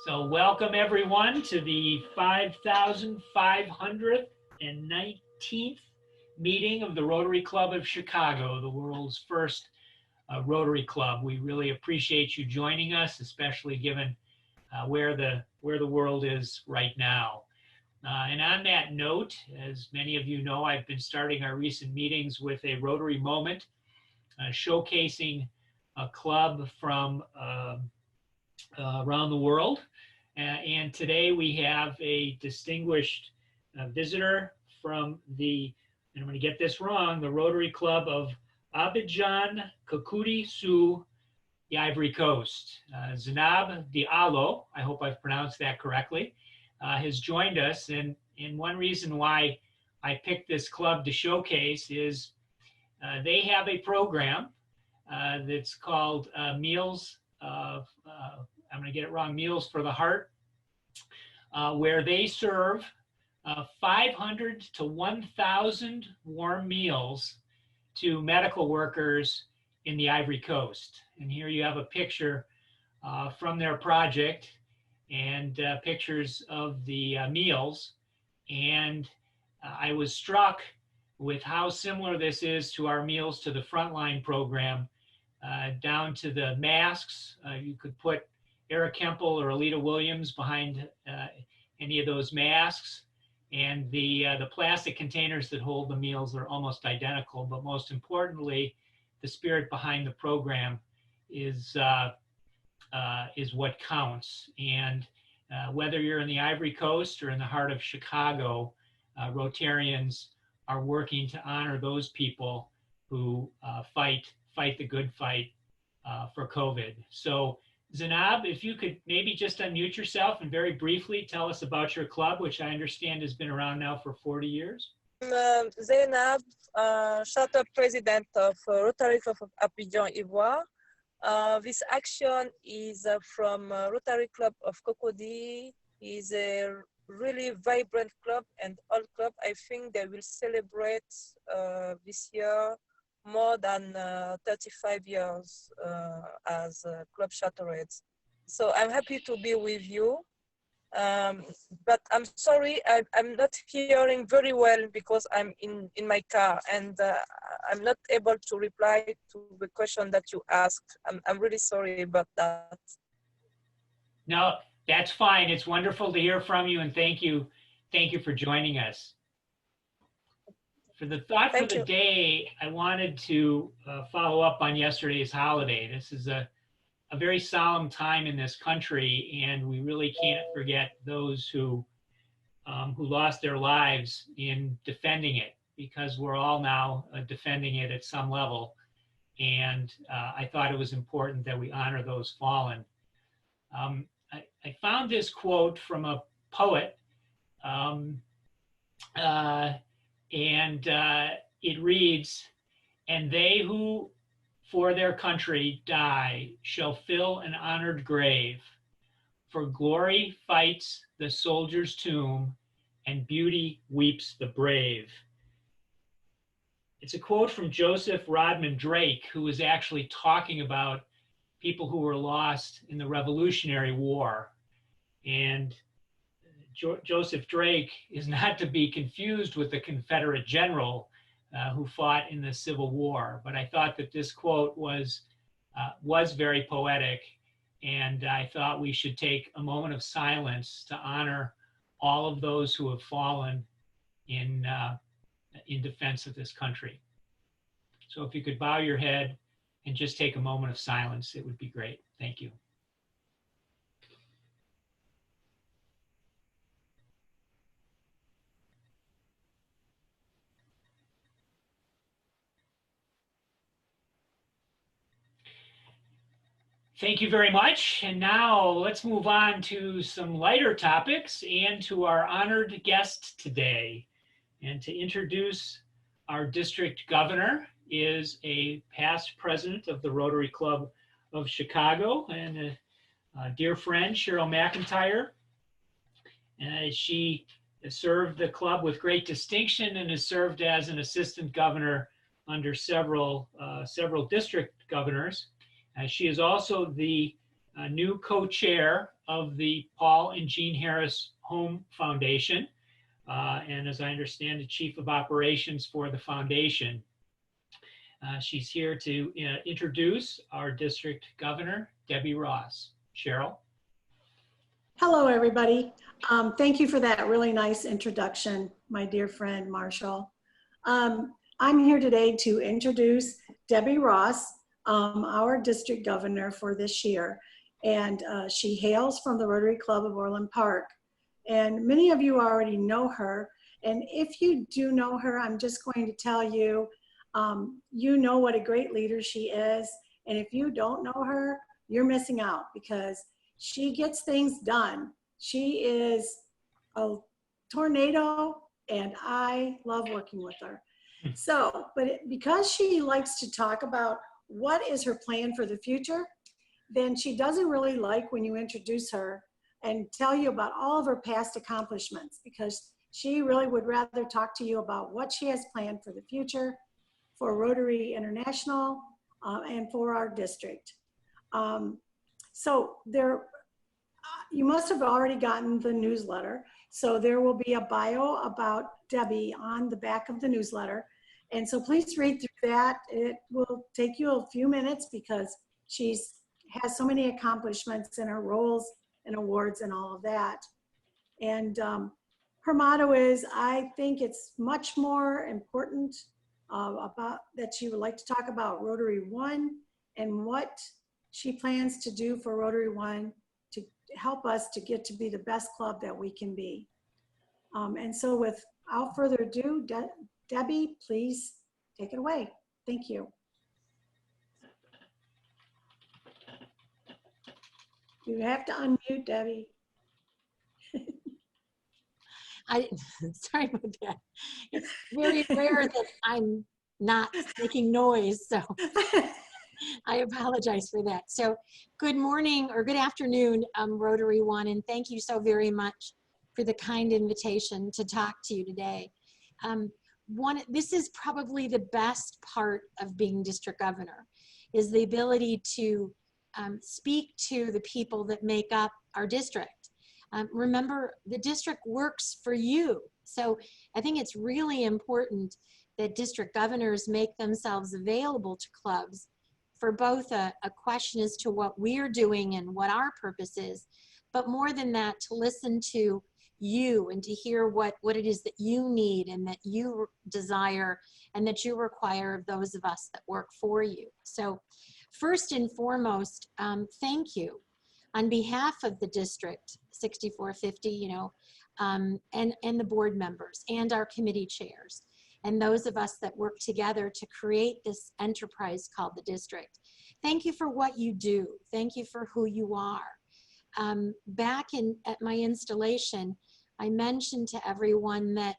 So welcome everyone to the 5,519th meeting of the Rotary Club of Chicago, the world's first Rotary Club. We really appreciate you joining us, especially given where the world is right now. And on that note, as many of you know, I've been starting our recent meetings with a Rotary moment, showcasing a club from around the world. And today we have a distinguished visitor from the, and I'm going to get this wrong, the Rotary Club of Abidjan, Cocody Sous, the Ivory Coast. Zainab Diallo, I hope I've pronounced that correctly, has joined us. And one reason why I picked this club to showcase is they have a program that's called Meals I'm going to get it wrong, Meals for the Heart, where they serve 500 to 1,000 warm meals to medical workers in the Ivory Coast. And here you have a picture from their project and pictures of the meals. And I was struck with how similar this is to our Meals to the Frontline program, down to the masks. You could put Eric Kempel or Alita Williams behind any of those masks. And the plastic containers that hold the meals are almost identical, but most importantly, the spirit behind the program is what counts. And whether you're in the Ivory Coast or in the heart of Chicago, Rotarians are working to honor those people who fight the good fight for COVID. So Zainab, if you could maybe just unmute yourself and very briefly tell us about your club, which I understand has been around now for 40 years. I'm Zainab, charter president of Rotary Club of Abidjan, Ivoire. This action is from Rotary Club of Cocody. It's a really vibrant club and old club. I think they will celebrate this year more than 35 years as club charterets. So I'm happy to be with you. But I'm sorry, I'm not hearing very well because I'm in my car and I'm not able to reply to the question that you asked. I'm really sorry about that. No, that's fine. It's wonderful to hear from you, and thank you for joining us. For the thought for the day, I wanted to follow up on yesterday's holiday. This is a very solemn time in this country, and we really can't forget those who lost their lives in defending it, because we're all now defending it at some level. And I thought it was important that we honor those fallen. I found this quote from a poet, and it reads, "And they who for their country die shall fill an honored grave, for glory fights the soldier's tomb, and beauty weeps the brave." It's a quote from Joseph Rodman Drake, who was actually talking about people who were lost in the Revolutionary War. And Joseph Drake is not to be confused with the Confederate general who fought in the Civil War. But I thought that this quote was very poetic, and I thought we should take a moment of silence to honor all of those who have fallen in defense of this country. So if you could bow your head and just take a moment of silence, it would be great. Thank you. Thank you very much. And now let's move on to some lighter topics and to our honored guest today. And to introduce our district governor is a past president of the Rotary Club of Chicago and a dear friend, Cheryl McIntyre. She has served the club with great distinction and has served as an assistant governor under several district governors. She is also the new co-chair of the Paul and Jean Harris Home Foundation, and as I understand, the chief of operations for the foundation. She's here to introduce our district governor, Debbie Ross. Cheryl. Hello, everybody. Thank you for that really nice introduction, my dear friend, Marshall. I'm here today to introduce Debbie Ross, our district governor for this year. And she hails from the Rotary Club of Orland Park. And many of you already know her. And if you do know her, I'm just going to tell you, you know what a great leader she is. And if you don't know her, you're missing out because she gets things done. She is a tornado and I love working with her. So, because she likes to talk about what is her plan for the future, then she doesn't really like when you introduce her and tell you about all of her past accomplishments, because she really would rather talk to you about what she has planned for the future, for Rotary International, and for our district. So you must have already gotten the newsletter. So there will be a bio about Debbie on the back of the newsletter. And so please read through that. It will take you a few minutes because she has so many accomplishments in her roles and awards and all of that. And her motto is, I think it's much more important about that she would like to talk about Rotary One and what she plans to do for Rotary One to help us to get to be the best club that we can be. And so without further ado, Debbie, please take it away. Thank you. You have to unmute, Debbie. Sorry about that. It's very rare that I'm not making noise, so I apologize for that. So good morning or good afternoon, Rotary One, and thank you so very much for the kind invitation to talk to you today. This is probably the best part of being district governor, is the ability to speak to the people that make up our district. Remember, the district works for you. So I think it's really important that district governors make themselves available to clubs for both a question as to what we're doing and what our purpose is, but more than that, to listen to you and to hear what it is that you need and that you desire and that you require of those of us that work for you. So first and foremost, thank you on behalf of the district 6450, and the board members and our committee chairs and those of us that work together to create this enterprise called the district. Thank you for what you do. Thank you for who you are. Back at my installation, I mentioned to everyone that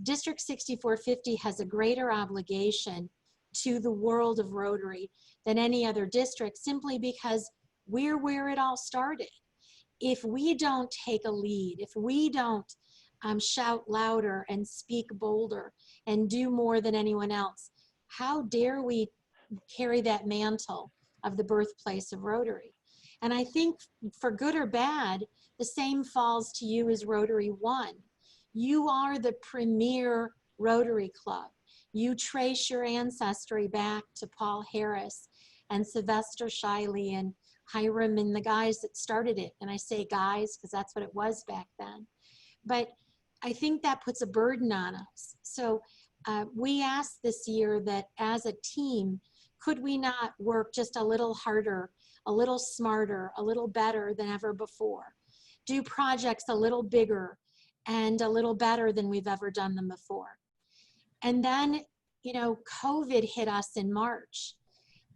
District 6450 has a greater obligation to the world of Rotary than any other district, simply because we're where it all started. If we don't take a lead, if we don't shout louder and speak bolder and do more than anyone else, how dare we carry that mantle of the birthplace of Rotary? And I think for good or bad, the same falls to you as Rotary One. You are the premier Rotary Club. You trace your ancestry back to Paul Harris and Sylvester Shiley and Hiram and the guys that started it. And I say guys because that's what it was back then. But I think that puts a burden on us. So we asked this year that as a team, could we not work just a little harder, a little smarter, a little better than ever before? Do projects a little bigger and a little better than we've ever done them before. And then, COVID hit us in March.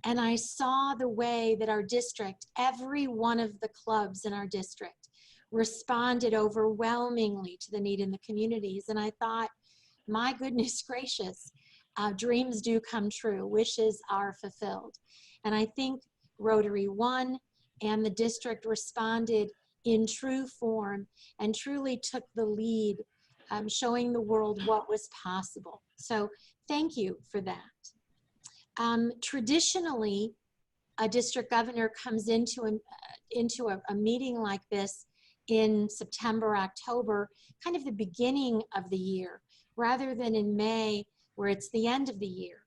And I saw the way that our district, every one of the clubs in our district, responded overwhelmingly to the need in the communities. And I thought, my goodness gracious, dreams do come true, wishes are fulfilled. And I think Rotary One and the district responded in true form and truly took the lead, showing the world what was possible. So thank you for that. Traditionally, a district governor comes into a meeting like this in September, October, kind of the beginning of the year, rather than in May, where it's the end of the year.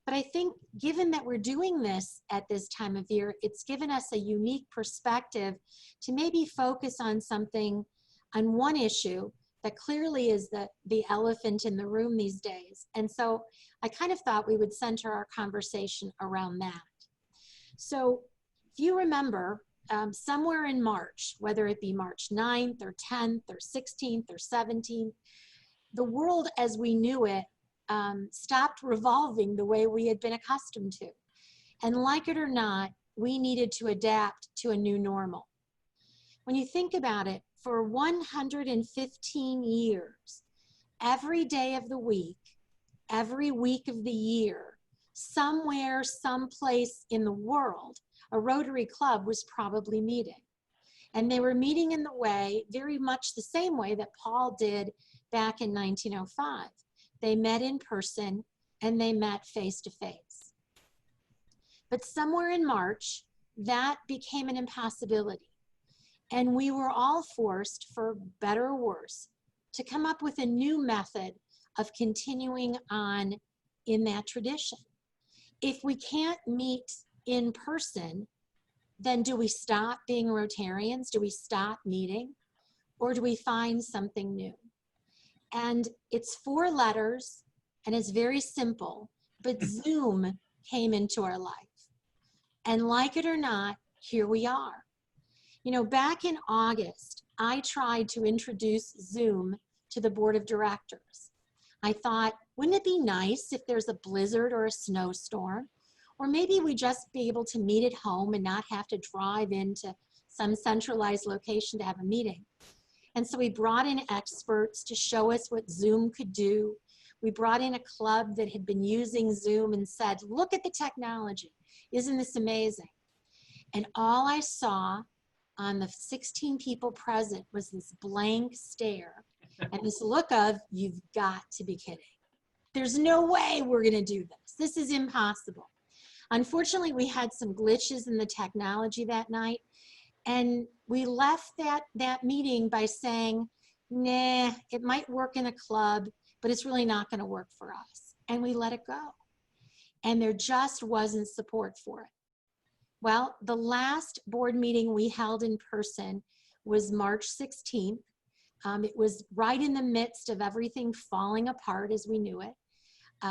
But I think given that we're doing this at this time of year, it's given us a unique perspective to maybe focus on something, on one issue that clearly is the elephant in the room these days. And so I kind of thought we would center our conversation around that. So if you remember, somewhere in March, whether it be March 9th or 10th or 16th or 17th, the world as we knew it stopped revolving the way we had been accustomed to. And like it or not, we needed to adapt to a new normal. When you think about it, for 115 years, every day of the week, every week of the year, somewhere, someplace in the world, a Rotary Club was probably meeting. And they were meeting in the way, very much the same way that Paul did back in 1905. They met in person and they met face to face. But somewhere in March, that became an impossibility. And we were all forced, for better or worse, to come up with a new method of continuing on in that tradition. If we can't meet in person, then do we stop being Rotarians? Do we stop meeting? Or do we find something new? And it's 4 letters and it's very simple, but Zoom came into our life. And like it or not, here we are. You know, back in August, I tried to introduce Zoom to the board of directors. I thought, wouldn't it be nice if there's a blizzard or a snowstorm? Or maybe we just be able to meet at home and not have to drive into some centralized location to have a meeting. And so we brought in experts to show us what Zoom could do. We brought in a club that had been using Zoom and said, look at the technology. Isn't this amazing? And all I saw on the 16 people present was this blank stare and this look of, you've got to be kidding. There's no way we're going to do this. This is impossible. Unfortunately, we had some glitches in the technology that night, and we left that meeting by saying, nah, it might work in a club, but it's really not going to work for us. And we let it go. And there just wasn't support for it. Well, the last board meeting we held in person was March 16th. It was right in the midst of everything falling apart as we knew it.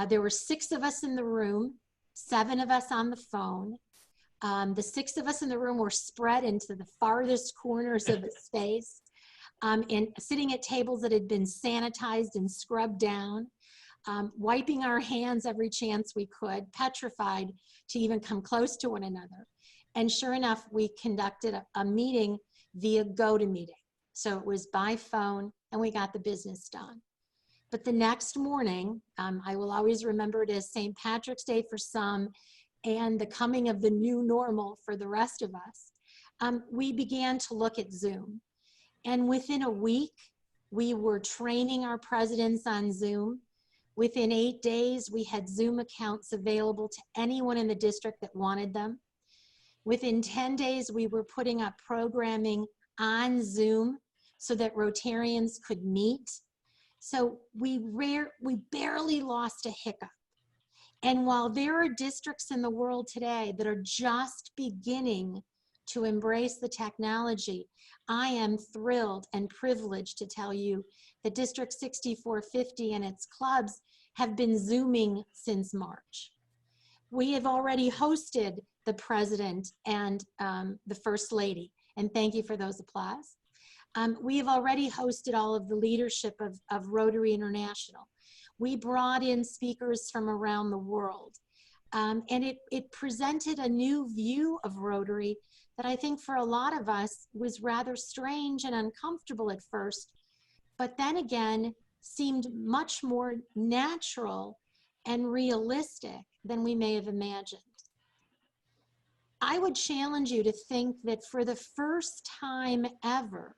There were 6 of us in the room, 7 of us on the phone. The 6 of us in the room were spread into the farthest corners of the space and sitting at tables that had been sanitized and scrubbed down, wiping our hands every chance we could, petrified to even come close to one another. And sure enough, we conducted a meeting via GoToMeeting. So it was by phone and we got the business done. But the next morning, I will always remember it as St. Patrick's Day for some and the coming of the new normal for the rest of us, we began to look at Zoom. And within a week, we were training our presidents on Zoom. Within 8 days, we had Zoom accounts available to anyone in the district that wanted them. Within 10 days, we were putting up programming on Zoom so that Rotarians could meet. So we barely lost a hiccup. And while there are districts in the world today that are just beginning to embrace the technology, I am thrilled and privileged to tell you that District 6450 and its clubs have been Zooming since March. We have already hosted the president and the first lady, and thank you for those applause. We have already hosted all of the leadership of Rotary International. We brought in speakers from around the world, and it presented a new view of Rotary that I think for a lot of us was rather strange and uncomfortable at first, but then again seemed much more natural and realistic than we may have imagined. I would challenge you to think that for the first time ever,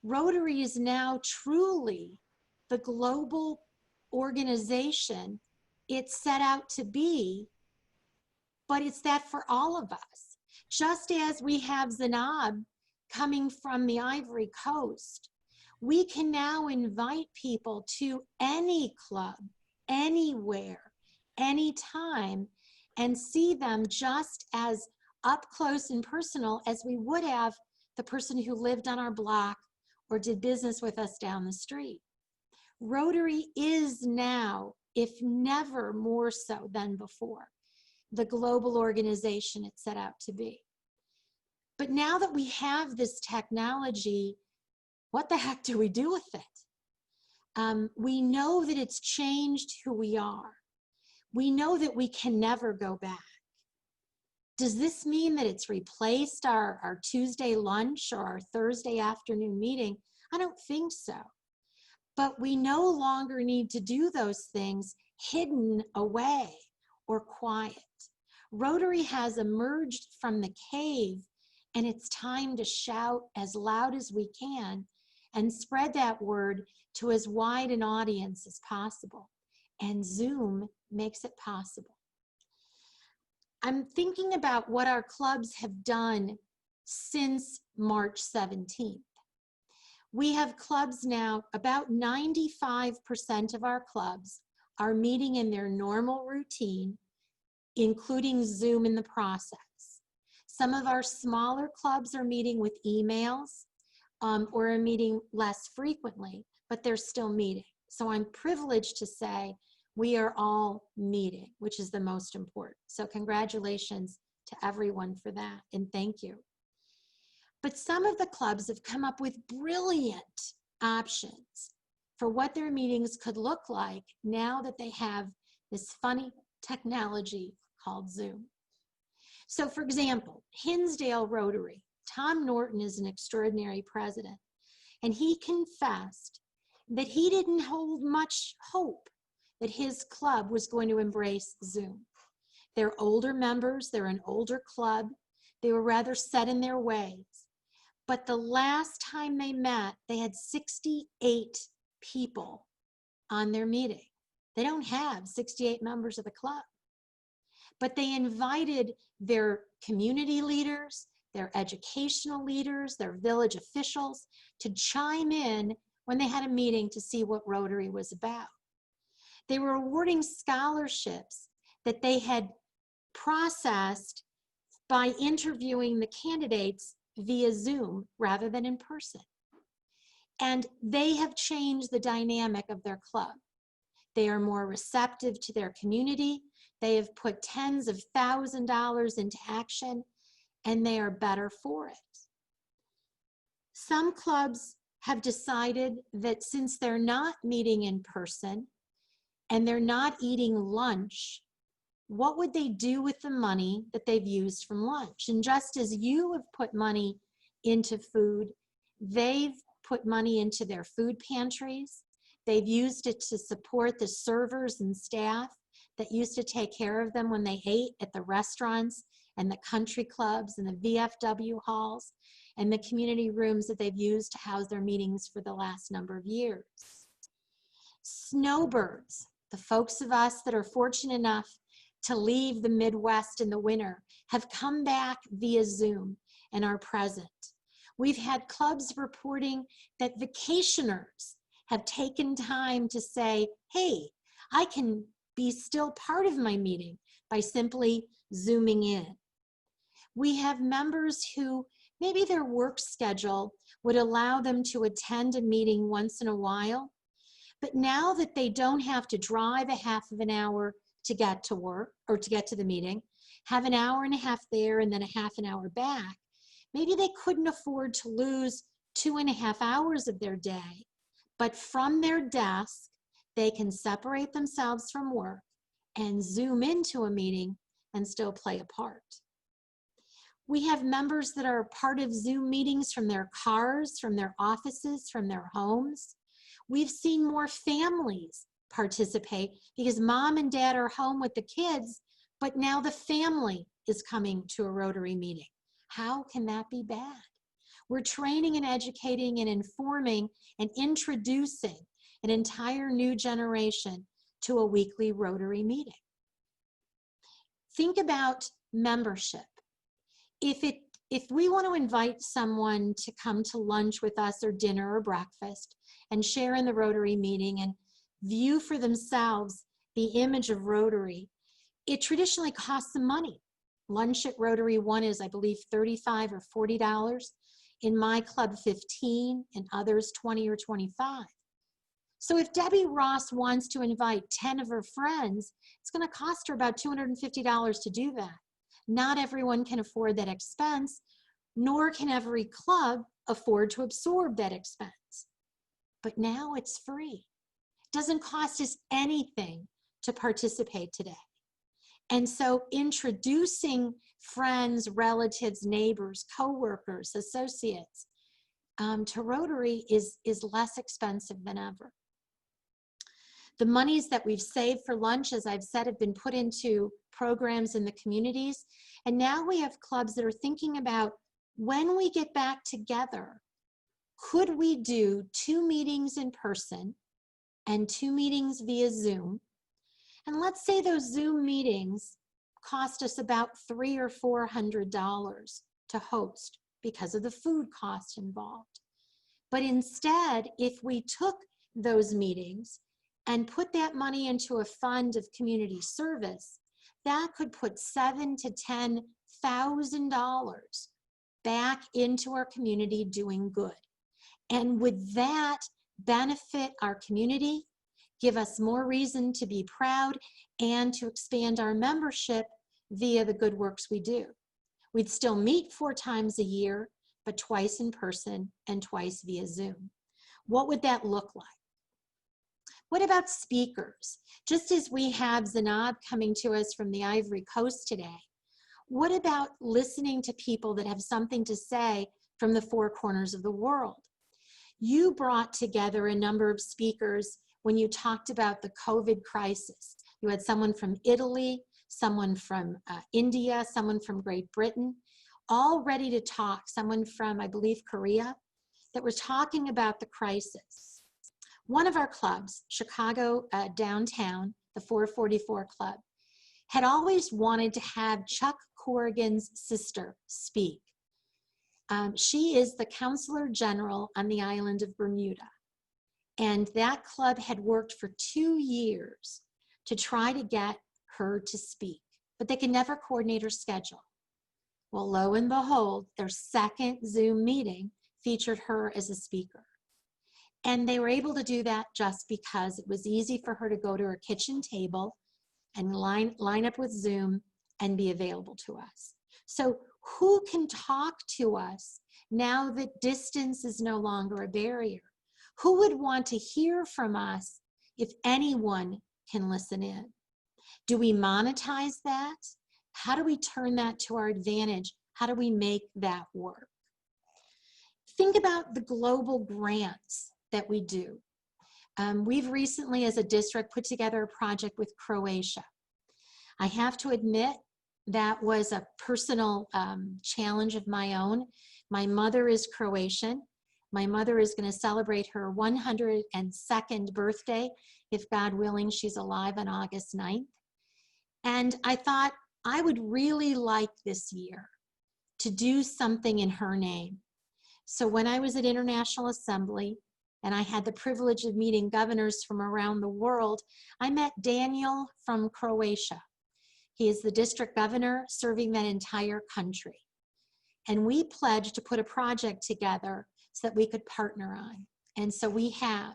Rotary is now truly the global organization it set out to be but it's that for all of us. Just as we have Zainab coming from the Ivory Coast, we can now invite people to any club, anywhere, anytime, and see them just as up close and personal as we would have the person who lived on our block or did business with us down the street. Rotary is now, if never more so than before, the global organization it set out to be. But now that we have this technology, what the heck do we do with it? We know that it's changed who we are. We know that we can never go back. Does this mean that it's replaced our Tuesday lunch or our Thursday afternoon meeting? I don't think so. But we no longer need to do those things hidden away or quiet. Rotary has emerged from the cave, and it's time to shout as loud as we can and spread that word to as wide an audience as possible. And Zoom makes it possible. I'm thinking about what our clubs have done since March 17th. We have clubs now, about 95% of our clubs are meeting in their normal routine, including Zoom in the process. Some of our smaller clubs are meeting with emails or are meeting less frequently, but they're still meeting. So I'm privileged to say we are all meeting, which is the most important. So congratulations to everyone for that, and thank you. But some of the clubs have come up with brilliant options for what their meetings could look like now that they have this funny technology called Zoom. So for example, Hinsdale Rotary, Tom Norton is an extraordinary president, and he confessed that he didn't hold much hope that his club was going to embrace Zoom. They're older members, they're an older club, they were rather set in their ways. But the last time they met, they had 68 people on their meeting. They don't have 68 members of the club, but they invited their community leaders, their educational leaders, their village officials to chime in when they had a meeting to see what Rotary was about. They were awarding scholarships that they had processed by interviewing the candidates via Zoom rather than in person. And they have changed the dynamic of their club. They are more receptive to their community. They have put tens of thousands of dollars into action, and they are better for it. Some clubs have decided that since they're not meeting in person and they're not eating lunch, what would they do with the money that they've used from lunch? And just as you have put money into food, they've put money into their food pantries. They've used it to support the servers and staff that used to take care of them when they ate at the restaurants and the country clubs and the VFW halls and the community rooms that they've used to house their meetings for the last number of years. Snowbirds, the folks of us that are fortunate enough to leave the Midwest in the winter, have come back via Zoom and are present. We've had clubs reporting that vacationers have taken time to say, hey, I can be still part of my meeting by simply Zooming in. We have members who maybe their work schedule would allow them to attend a meeting once in a while, but now that they don't have to drive a half of an hour to get to work or to get to the meeting, have an hour and a half there and then a half an hour back, maybe they couldn't afford to lose 2.5 hours of their day, but from their desk, they can separate themselves from work and Zoom into a meeting and still play a part. We have members that are part of Zoom meetings from their cars, from their offices, from their homes. We've seen more families participate because mom and dad are home with the kids, but now the family is coming to a Rotary meeting. How can that be bad? We're training and educating and informing and introducing an entire new generation to a weekly Rotary meeting. Think about membership. If we want to invite someone to come to lunch with us or dinner or breakfast and share in the Rotary meeting and view for themselves the image of Rotary, it traditionally costs some money. Lunch at Rotary One is, I believe, $35 or $40. In my club, $15, and others, $20 or $25. So if Debbie Ross wants to invite 10 of her friends, it's going to cost her about $250 to do that. Not everyone can afford that expense, nor can every club afford to absorb that expense. But now it's free. It doesn't cost us anything to participate today. And so introducing friends, relatives, neighbors, coworkers, associates to Rotary is less expensive than ever. The monies that we've saved for lunch, as I've said, have been put into programs in the communities. And now we have clubs that are thinking about, when we get back together, could we do 2 meetings in person and 2 meetings via Zoom? And let's say those Zoom meetings cost us about $300 or $400 to host because of the food cost involved. But instead, if we took those meetings and put that money into a fund of community service, that could put $7,000 to $10,000 back into our community doing good. And with that, benefit our community, give us more reason to be proud, and to expand our membership via the good works we do. We'd still meet 4 times a year, but twice in person and twice via Zoom. What would that look like? What about speakers? Just as we have Zanab coming to us from the Ivory Coast today, what about listening to people that have something to say from the 4 corners of the world? You brought together a number of speakers when you talked about the COVID crisis. You had someone from Italy, someone from India, someone from Great Britain, all ready to talk, someone from, I believe, Korea, that were talking about the crisis. One of our clubs, Chicago downtown, the 444 Club, had always wanted to have Chuck Corrigan's sister speak. She is the Counselor General on the island of Bermuda. And that club had worked for 2 years to try to get her to speak, but they could never coordinate her schedule. Well, lo and behold, their second Zoom meeting featured her as a speaker. And they were able to do that just because it was easy for her to go to her kitchen table and line up with Zoom and be available to us. So who can talk to us now that distance is no longer a barrier? Who would want to hear from us if anyone can listen in? Do we monetize that? How do we turn that to our advantage? How do we make that work? Think about the global grants that we do. We've recently, as a district, put together a project with Croatia. I have to admit, that was a personal challenge of my own. My mother is Croatian. My mother is going to celebrate her 102nd birthday, if God willing, she's alive on August 9th. And I thought I would really like this year to do something in her name. So when I was at International Assembly, and I had the privilege of meeting governors from around the world, I met Daniel from Croatia. He is the district governor serving that entire country. And we pledged to put a project together so that we could partner on. And so we have.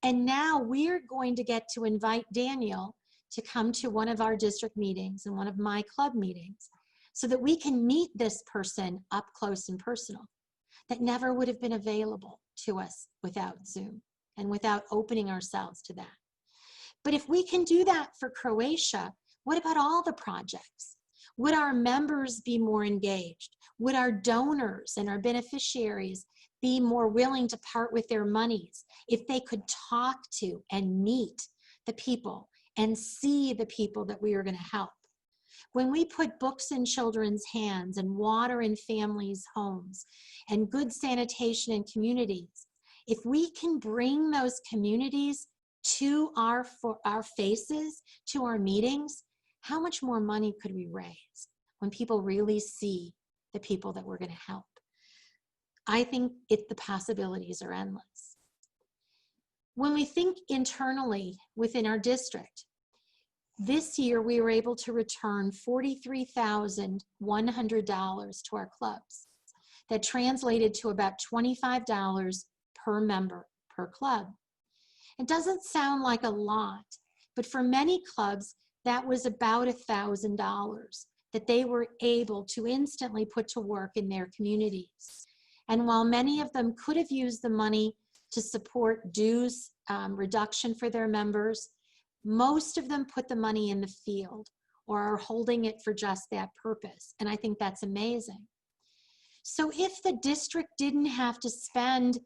And now we're going to get to invite Daniel to come to one of our district meetings and one of my club meetings so that we can meet this person up close and personal that never would have been available to us without Zoom and without opening ourselves to that. But if we can do that for Croatia, what about all the projects? Would our members be more engaged? Would our donors and our beneficiaries be more willing to part with their monies if they could talk to and meet the people and see the people that we are going to help? When we put books in children's hands and water in families' homes and good sanitation in communities, if we can bring those communities to our faces, to our meetings, how much more money could we raise? when people really see the people that we're going to help. I think the possibilities are endless. When we think internally within our district, this year we were able to return $43,100 to our clubs. That translated to about $25 per member per club. It doesn't sound like a lot, but for many clubs, that was about $1,000 that they were able to instantly put to work in their communities. And while many of them could have used the money to support dues reduction for their members, most of them put the money in the field or are holding it for just that purpose. And I think that's amazing. So if the district didn't have to spend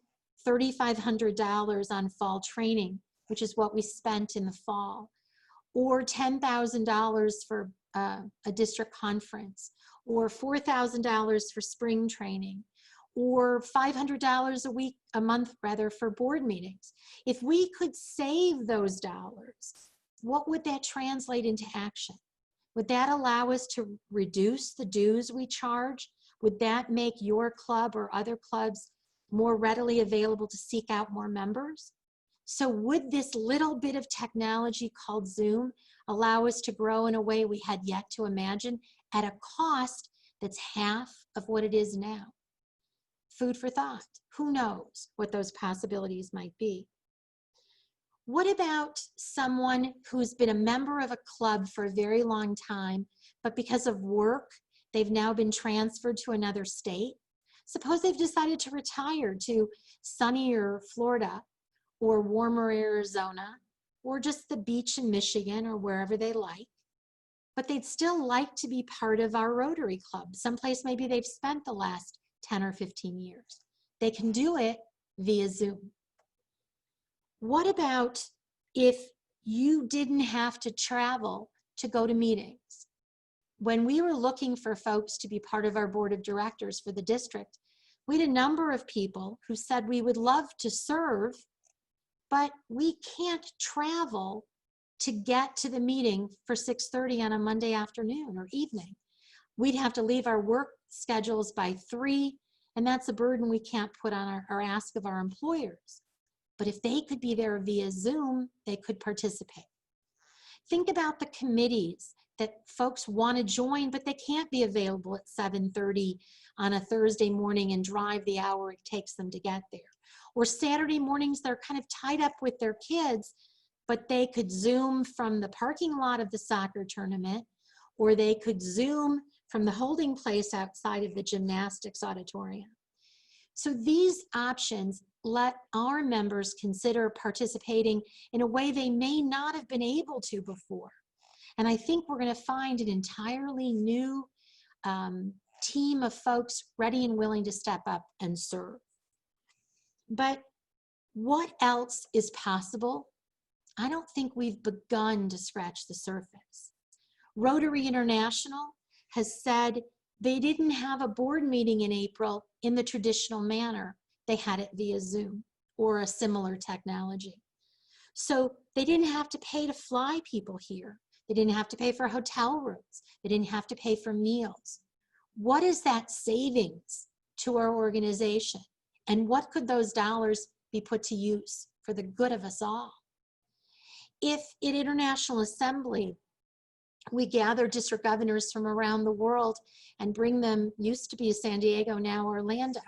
$3,500 on fall training, which is what we spent in the fall, or $10,000 for a district conference, or $4,000 for spring training, or $500 a month for board meetings. If we could save those dollars, what would that translate into action? Would that allow us to reduce the dues we charge? Would that make your club or other clubs more readily available to seek out more members? So would this little bit of technology called Zoom allow us to grow in a way we had yet to imagine at a cost that's half of what it is now? Food for thought. Who knows what those possibilities might be? What about someone who's been a member of a club for a very long time, but because of work, they've now been transferred to another state? Suppose they've decided to retire to sunnier Florida or warmer Arizona or just the beach in Michigan or wherever they like, but they'd still like to be part of our Rotary Club, someplace maybe they've spent the last 10 or 15 years. They can do it via Zoom. What about if you didn't have to travel to go to meetings? When we were looking for folks to be part of our board of directors for the district, we had a number of people who said we would love to serve, but we can't travel to get to the meeting for 6:30 on a Monday afternoon or evening. We'd have to leave our work schedules by 3, and that's a burden we can't put on or ask of our employers. But if they could be there via Zoom, they could participate. Think about the committees that folks want to join, but they can't be available at 7:30 on a Thursday morning and drive the hour it takes them to get there. Or Saturday mornings, they're kind of tied up with their kids, but they could Zoom from the parking lot of the soccer tournament, or they could Zoom from the holding place outside of the gymnastics auditorium. So these options let our members consider participating in a way they may not have been able to before. And I think we're going to find an entirely new team of folks ready and willing to step up and serve. But what else is possible? I don't think we've begun to scratch the surface. Rotary International has said they didn't have a board meeting in April in the traditional manner. They had it via Zoom or a similar technology. So they didn't have to pay to fly people here. They didn't have to pay for hotel rooms. They didn't have to pay for meals. What is that savings to our organization? And what could those dollars be put to use for the good of us all? If at International Assembly, we gather district governors from around the world and bring them, used to be San Diego, now Orlando.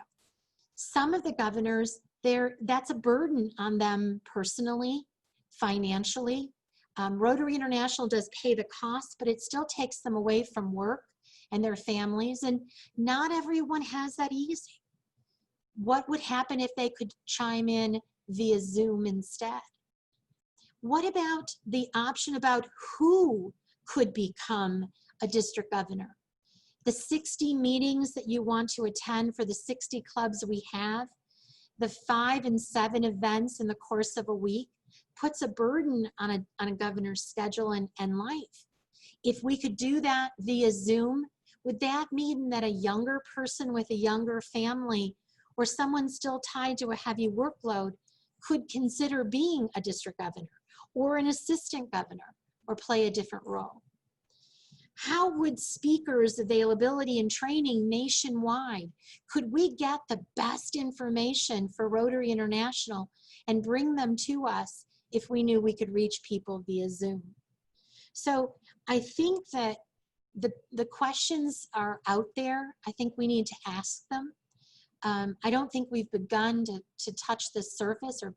Some of the governors, that's a burden on them personally, financially. Rotary International does pay the cost, but it still takes them away from work and their families, and not everyone has that easy. What would happen if they could chime in via Zoom instead? What about the option about who could become a district governor? The 60 meetings that you want to attend for the 60 clubs we have, the 5 and 7 events in the course of a week, puts a burden on a governor's schedule and life. If we could do that via Zoom, would that mean that a younger person with a younger family or someone still tied to a heavy workload could consider being a district governor or an assistant governor or play a different role? How would speakers availability and training nationwide? Could we get the best information for Rotary International and bring them to us if we knew we could reach people via Zoom? So I think that the questions are out there. I think we need to ask them. I don't think we've begun to touch the surface or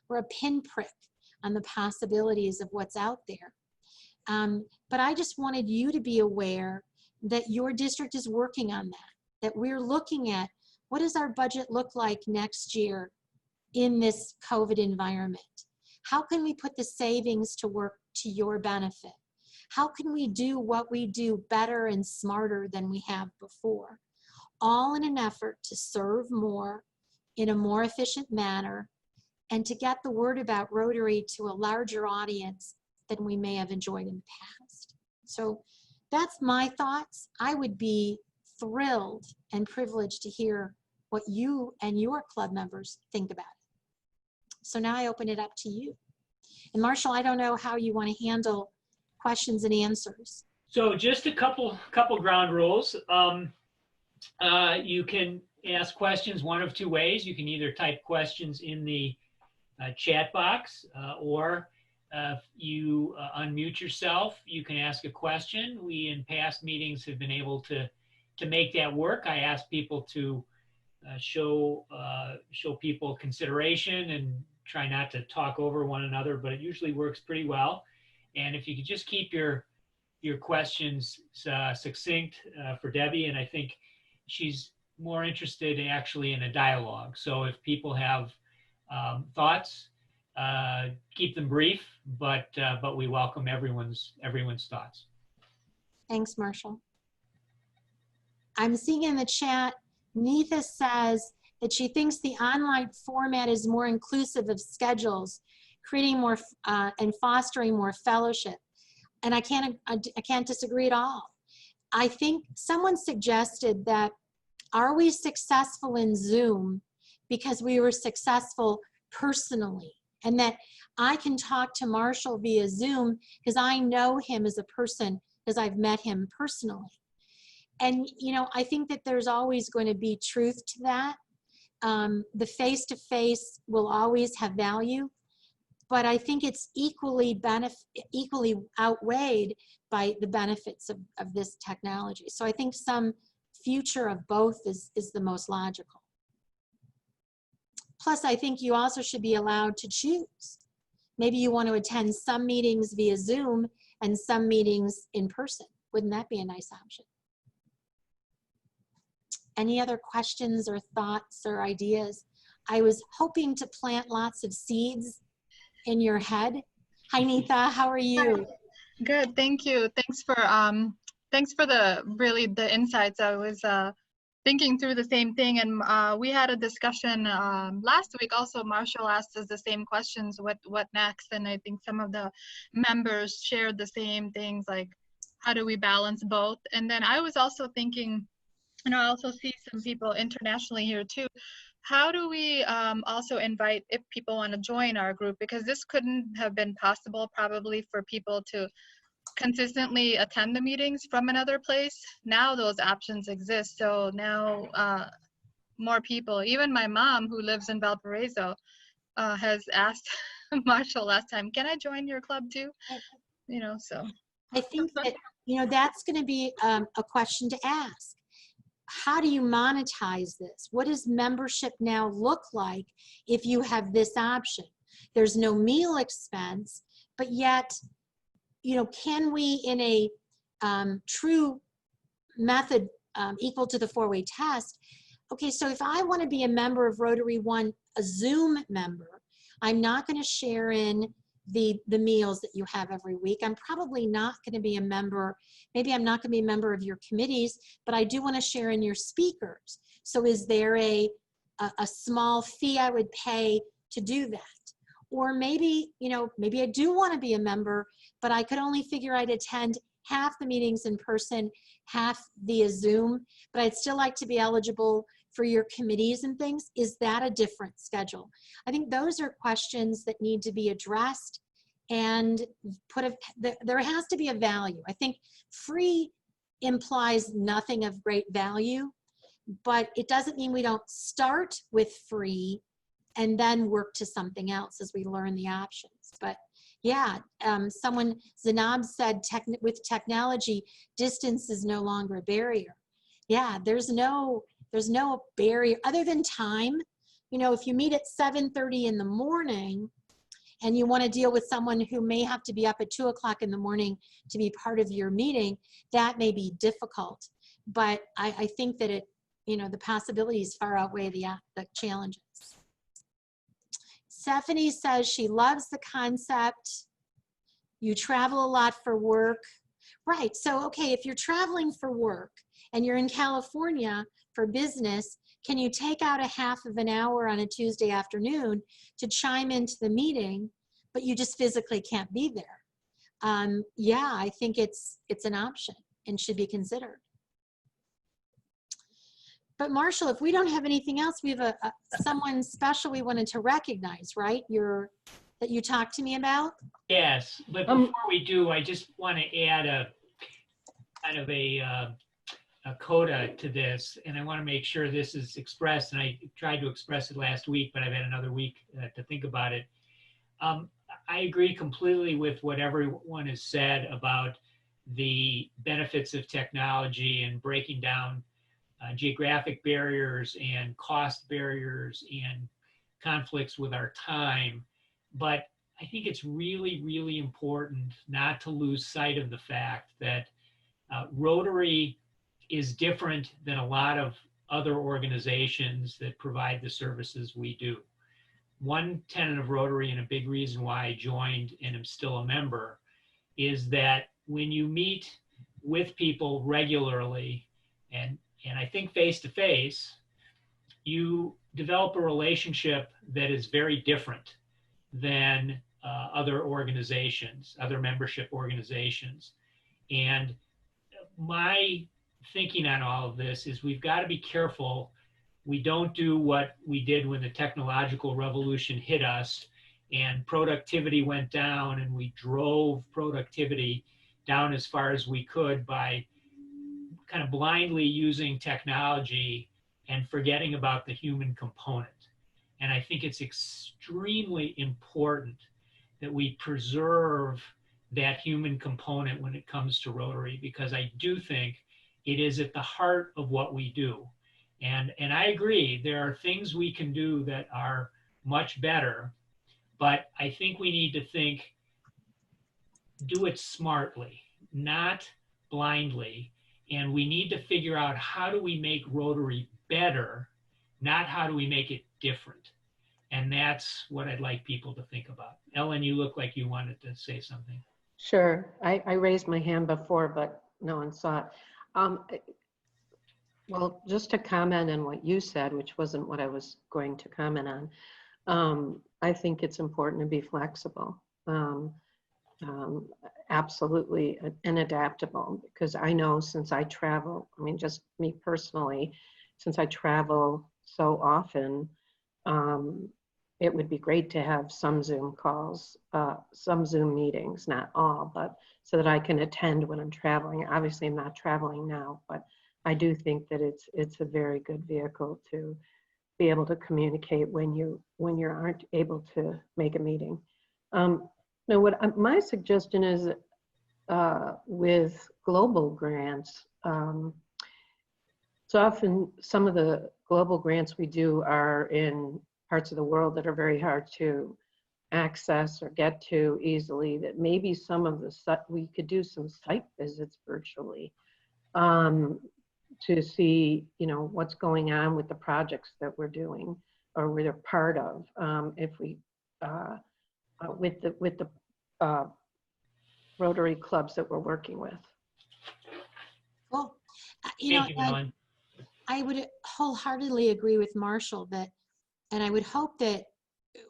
we're a pinprick on the possibilities of what's out there. But I just wanted you to be aware that your district is working on that we're looking at what does our budget look like next year in this COVID environment? How can we put the savings to work to your benefit? How can we do what we do better and smarter than we have before? All in an effort to serve more in a more efficient manner and to get the word about Rotary to a larger audience than we may have enjoyed in the past. So that's my thoughts. I would be thrilled and privileged to hear what you and your club members think about it. So now I open it up to you. And Marshall, I don't know how you want to handle questions and answers. So just a couple ground rules. You can ask questions one of two ways. You can either type questions in the chat box, or if you unmute yourself, you can ask a question. We in past meetings have been able to make that work. I ask people to show people consideration and try not to talk over one another, but it usually works pretty well. And if you could just keep your questions succinct for Debbie, and I think she's more interested actually in a dialogue. So if people have thoughts, keep them brief, but we welcome everyone's thoughts. Thanks, Marshall. I'm seeing in the chat, Neetha says that she thinks the online format is more inclusive of schedules, creating more and fostering more fellowship. And I can't disagree at all. I think someone suggested that, are we successful in Zoom because we were successful personally? And that I can talk to Marshall via Zoom because I know him as a person, because I've met him personally. And, you know, I think that there's always going to be truth to that. The face-to-face will always have value, but I think it's equally outweighed by the benefits of this technology. So I think some future of both is the most logical. Plus, I think you also should be allowed to choose. Maybe you want to attend some meetings via Zoom and some meetings in person. Wouldn't that be a nice option? Any other questions or thoughts or ideas? I was hoping to plant lots of seeds in your head. Hi, Neetha, how are you? Good, thank you. Thanks for the insights. I was thinking through the same thing, and we had a discussion last week. Also, Marshall asked us the same questions. What next? And I think some of the members shared the same things, like how do we balance both? And then I was also thinking, and I also see some people internationally here too. How do we also invite, if people want to join our group, because this couldn't have been possible probably for people to consistently attend the meetings from another place. Now those options exist. So now more people, even my mom who lives in Valparaiso, has asked Marshall last time, can I join your club too? You know, so. I think that, you know, that's going to be a question to ask. How do you monetize this? What does membership now look like if you have this option? There's no meal expense, but yet, you know, can we in a true method equal to the four-way test? Okay, so if I want to be a member of Rotary One, a Zoom member, I'm not going to share in the meals that you have every week. I'm probably not going to be a member. Maybe I'm not going to be a member of your committees, but I do want to share in your speakers. So is there a small fee I would pay to do that? Or maybe, you know, maybe I do want to be a member, but I could only figure I'd attend half the meetings in person, half via Zoom, but I'd still like to be eligible for your committees and things. Is that a different schedule? I think those are questions that need to be addressed and there has to be a value. I think free implies nothing of great value, but it doesn't mean we don't start with free and then work to something else as we learn the options. But yeah, Zainab said, with technology, distance is no longer a barrier. Yeah, there's no barrier other than time. You know, if you meet at 7:30 in the morning and you want to deal with someone who may have to be up at 2 o'clock in the morning to be part of your meeting, that may be difficult. But I think that the possibilities far outweigh the challenges. Stephanie says she loves the concept. You travel a lot for work. Right, so okay, if you're traveling for work and you're in California for business, can you take out a half of an hour on a Tuesday afternoon to chime into the meeting, but you just physically can't be there? Yeah, I think it's an option and should be considered. But Marshall, if we don't have anything else, we have someone special we wanted to recognize, right? That you talked to me about? Yes, but before we do, I just want to add a kind of a coda to this, and I want to make sure this is expressed, and I tried to express it last week, but I've had another week to think about it. I agree completely with what everyone has said about the benefits of technology and breaking down geographic barriers and cost barriers and conflicts with our time. But I think it's really, really important not to lose sight of the fact that Rotary is different than a lot of other organizations that provide the services we do. One tenet of Rotary, and a big reason why I joined and am still a member, is that when you meet with people regularly and I think face to face, you develop a relationship that is very different than other organizations, other membership organizations. And my thinking on all of this is we've got to be careful we don't do what we did when the technological revolution hit us and productivity went down, and we drove productivity down as far as we could by kind of blindly using technology and forgetting about the human component. And I think it's extremely important that we preserve that human component when it comes to Rotary, because I do think it is at the heart of what we do. And I agree, there are things we can do that are much better, but I think we need to do it smartly, not blindly. And we need to figure out, how do we make Rotary better, not how do we make it different? And that's what I'd like people to think about. Ellen, you look like you wanted to say something. Sure. I raised my hand before, but no one saw it. Well, just to comment on what you said, which wasn't what I was going to comment on, I think it's important to be flexible. Absolutely, and adaptable, because I know since I travel, I mean, just me personally, since I travel so often, it would be great to have some Zoom calls, some Zoom meetings, not all, but so that I can attend when I'm traveling. Obviously, I'm not traveling now, but I do think that it's a very good vehicle to be able to communicate when you aren't able to make a meeting. Now, what my suggestion is with global grants, so often some of the global grants we do are in parts of the world that are very hard to access or get to easily, that maybe some of we could do some site visits virtually to see, what's going on with the projects that we're doing or we're part of. If we with the Rotary clubs that we're working with. Well, Thank you, Ellen. I would wholeheartedly agree with Marshall and I would hope that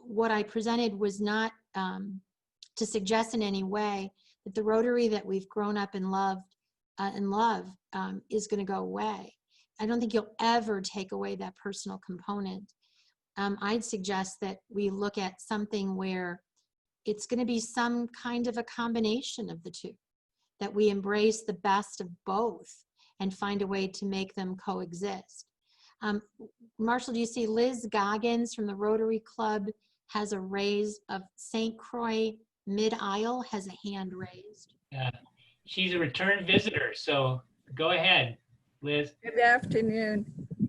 what I presented was not to suggest in any way that the Rotary that we've grown up and love is going to go away. I don't think you'll ever take away that personal component. I'd suggest that we look at something where it's going to be some kind of a combination of the two, that we embrace the best of both and find a way to make them coexist. Marshall, do you see Liz Goggins from the Rotary Club has a raise of St. Croix Mid-Isle has a hand raised? She's a return visitor, so go ahead, Liz. Good afternoon.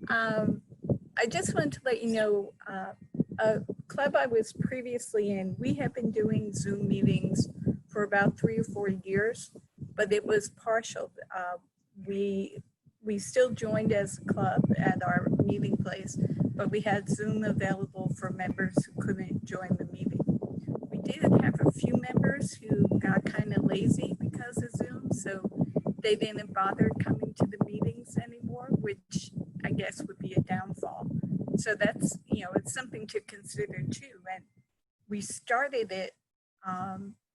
I just wanted to let you know, a club I was previously in, we have been doing Zoom meetings for about 3 or 4 years, but it was partial. We still joined as a club at our meeting place, but we had Zoom available for members who couldn't join the meeting. We did have a few members who got kind of lazy because of Zoom, so they didn't bother coming to the meetings anymore, which I guess would be a downfall. So that's, it's something to consider too. And we started it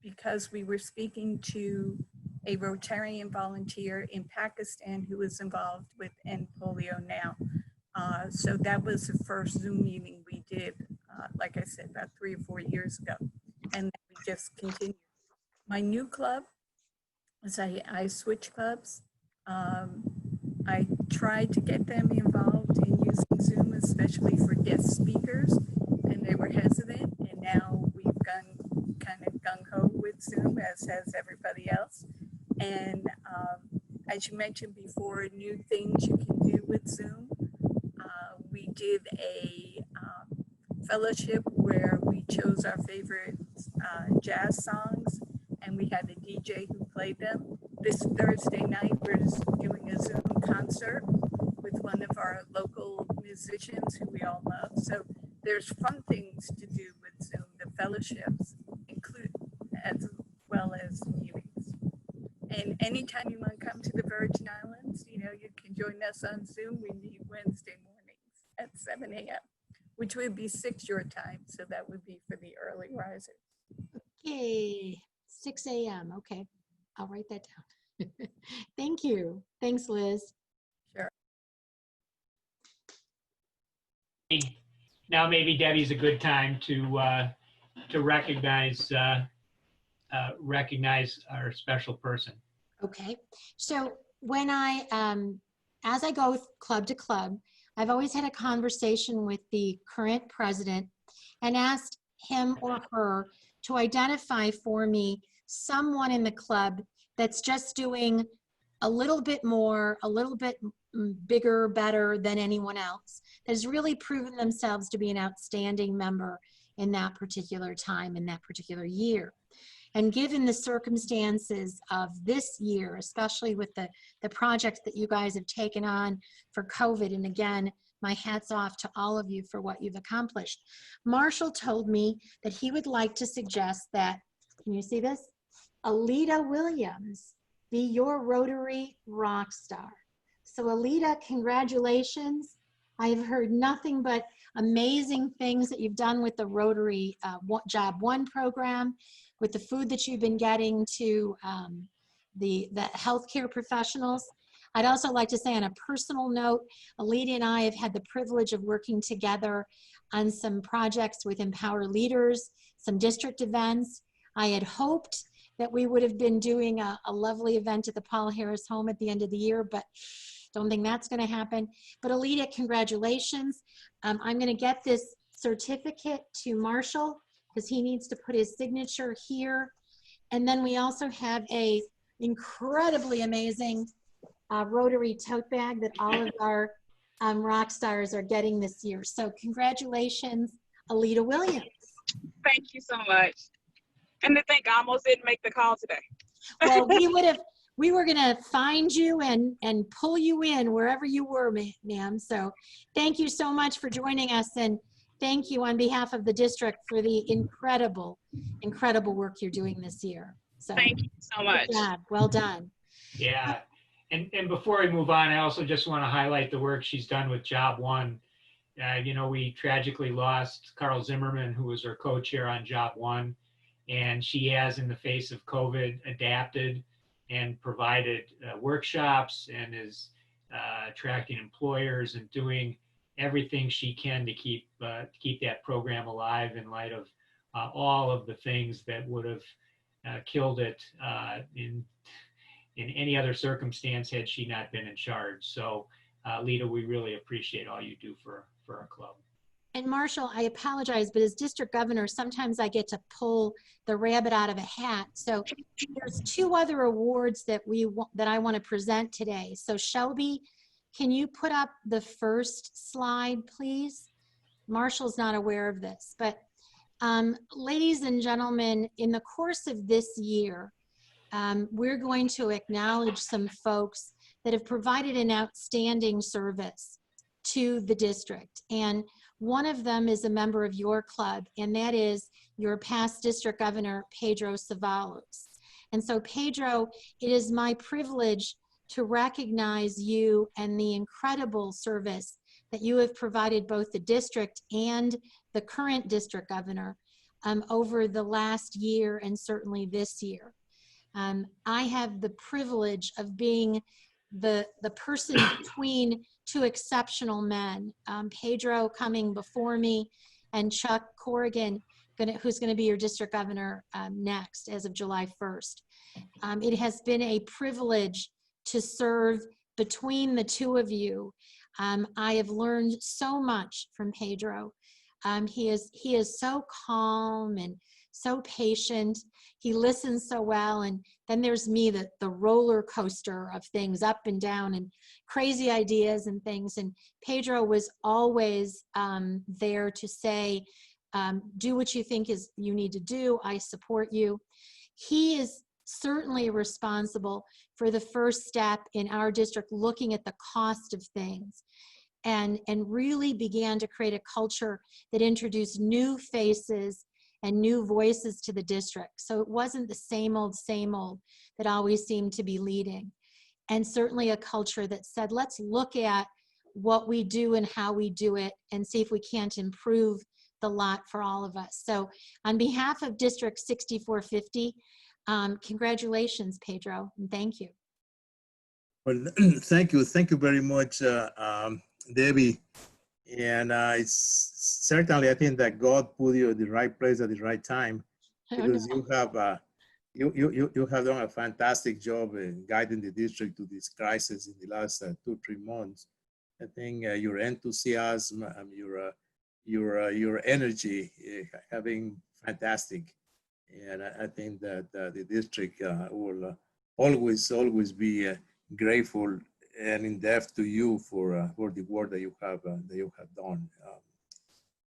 because we were speaking to a Rotarian volunteer in Pakistan who was involved with End Polio Now. So that was the first Zoom meeting we did, like I said, about 3 or 4 years ago. And then we just continued. My new club is I switch clubs. I tried to get them involved in using Zoom, especially for guest speakers, and they were hesitant. And now we've gone kind of gung-ho with Zoom, as has everybody else. And as you mentioned before, new things you can do with Zoom. We did a fellowship where we chose our favorite jazz songs, and we had a DJ who played them. This Thursday night, we're doing a Zoom concert with one of our local musicians who we all love. So there's fun things to do with Zoom. The fellowships include as well as meetings. And anytime you want to come to the Virgin Islands, you can join us on Zoom. We meet Wednesday mornings at 7 a.m., which would be 6 your time. So that would be for the early risers. Okay, 6 a.m. Okay, I'll write that down. Thank you. Thanks, Liz. Sure. Now maybe Debbie's a good time to recognize our special person. Okay, so when as I go club to club, I've always had a conversation with the current president and asked him or her to identify for me someone in the club that's just doing a little bit more, a little bit bigger, better than anyone else, that has really proven themselves to be an outstanding member in that particular time, in that particular year. And given the circumstances of this year, especially with the projects that you guys have taken on for COVID, and again, my hat's off to all of you for what you've accomplished. Marshall told me that he would like to suggest that, can you see this? Alita Williams be your Rotary rock star. So Alita, congratulations. I've heard nothing but amazing things that you've done with the Rotary Job 1 program, with the food that you've been getting to the healthcare professionals. I'd also like to say on a personal note, Alita and I have had the privilege of working together on some projects with Empower Leaders, some district events. I had hoped that we would have been doing a lovely event at the Paul Harris home at the end of the year, but don't think that's going to happen. But Alita, congratulations. I'm going to get this certificate to Marshall because he needs to put his signature here. And then we also have a incredibly amazing Rotary tote bag that all of our rock stars are getting this year. So congratulations, Alita Williams. Thank you so much. And to think I almost didn't make the call today. Well, we were gonna find you and pull you in wherever you were, ma'am. So thank you so much for joining us, and thank you on behalf of the district for the incredible work you're doing this year. So thank you so much. Good job. Well done. Yeah. And before we move on, I also just want to highlight the work she's done with Job 1. We tragically lost Carl Zimmerman, who was our co-chair on Job 1. And she has, in the face of COVID, adapted and provided workshops and is attracting employers and doing everything she can to keep that program alive in light of all of the things that would have killed it in any other circumstance had she not been in charge. So, Lita, we really appreciate all you do for our club. And Marshall, I apologize, but as district governor, sometimes I get to pull the rabbit out of a hat. So there's 2 other awards that I want to present today. So Shelby, can you put up the first slide, please? Marshall's not aware of this, but ladies and gentlemen, in the course of this year, we're going to acknowledge some folks that have provided an outstanding service to the district. And one of them is a member of your club, and that is your past district governor, Pedro Ceballos. And so Pedro, it is my privilege to recognize you and the incredible service that you have provided both the district and the current district governor over the last year and certainly this year. I have the privilege of being the person between 2 exceptional men, Pedro coming before me and Chuck Corrigan, who's going to be your district governor next as of July 1st. It has been a privilege to serve between the 2 of you. I have learned so much from Pedro. He is so calm and so patient. He listens so well. And then there's me, the roller coaster of things up and down and crazy ideas and things. And Pedro was always there to say, do what you think you need to do. I support you. He is certainly responsible for the first step in our district looking at the cost of things and really began to create a culture that introduced new faces and new voices to the district. So it wasn't the same old that always seemed to be leading. And certainly a culture that said, let's look at what we do and how we do it and see if we can't improve the lot for all of us. So on behalf of District 6450, congratulations, Pedro, and thank you. Well, thank you very much, Debbie. And it's certainly, I think that God put you at the right place at the right time, because you have you have done a fantastic job in guiding the district to this crisis in the last 2-3 months. I think your enthusiasm, your energy have been fantastic, and I think that the district will always be grateful and in depth to you for the work that you have done.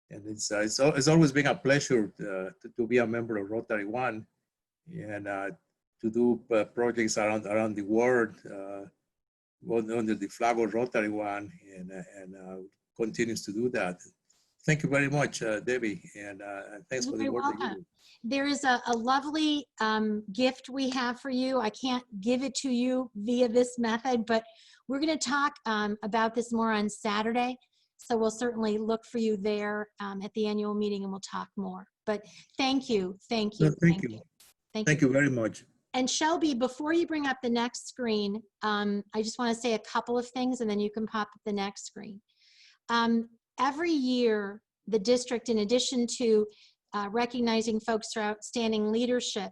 And it's always been a pleasure to be a member of Rotary One and to do projects around the world under the flag of Rotary One, and continues to do that. Thank you very much, Debbie, and thanks for the work that you do. There is a lovely gift we have for you. I can't give it to you via this method, but we're going to talk about this more on Saturday. So we'll certainly look for you there at the annual meeting and we'll talk more. But thank you. Thank you very much. And Shelby, before you bring up the next screen, I just want to say a couple of things and then you can pop up the next screen. Every year, the district, in addition to recognizing folks for outstanding leadership,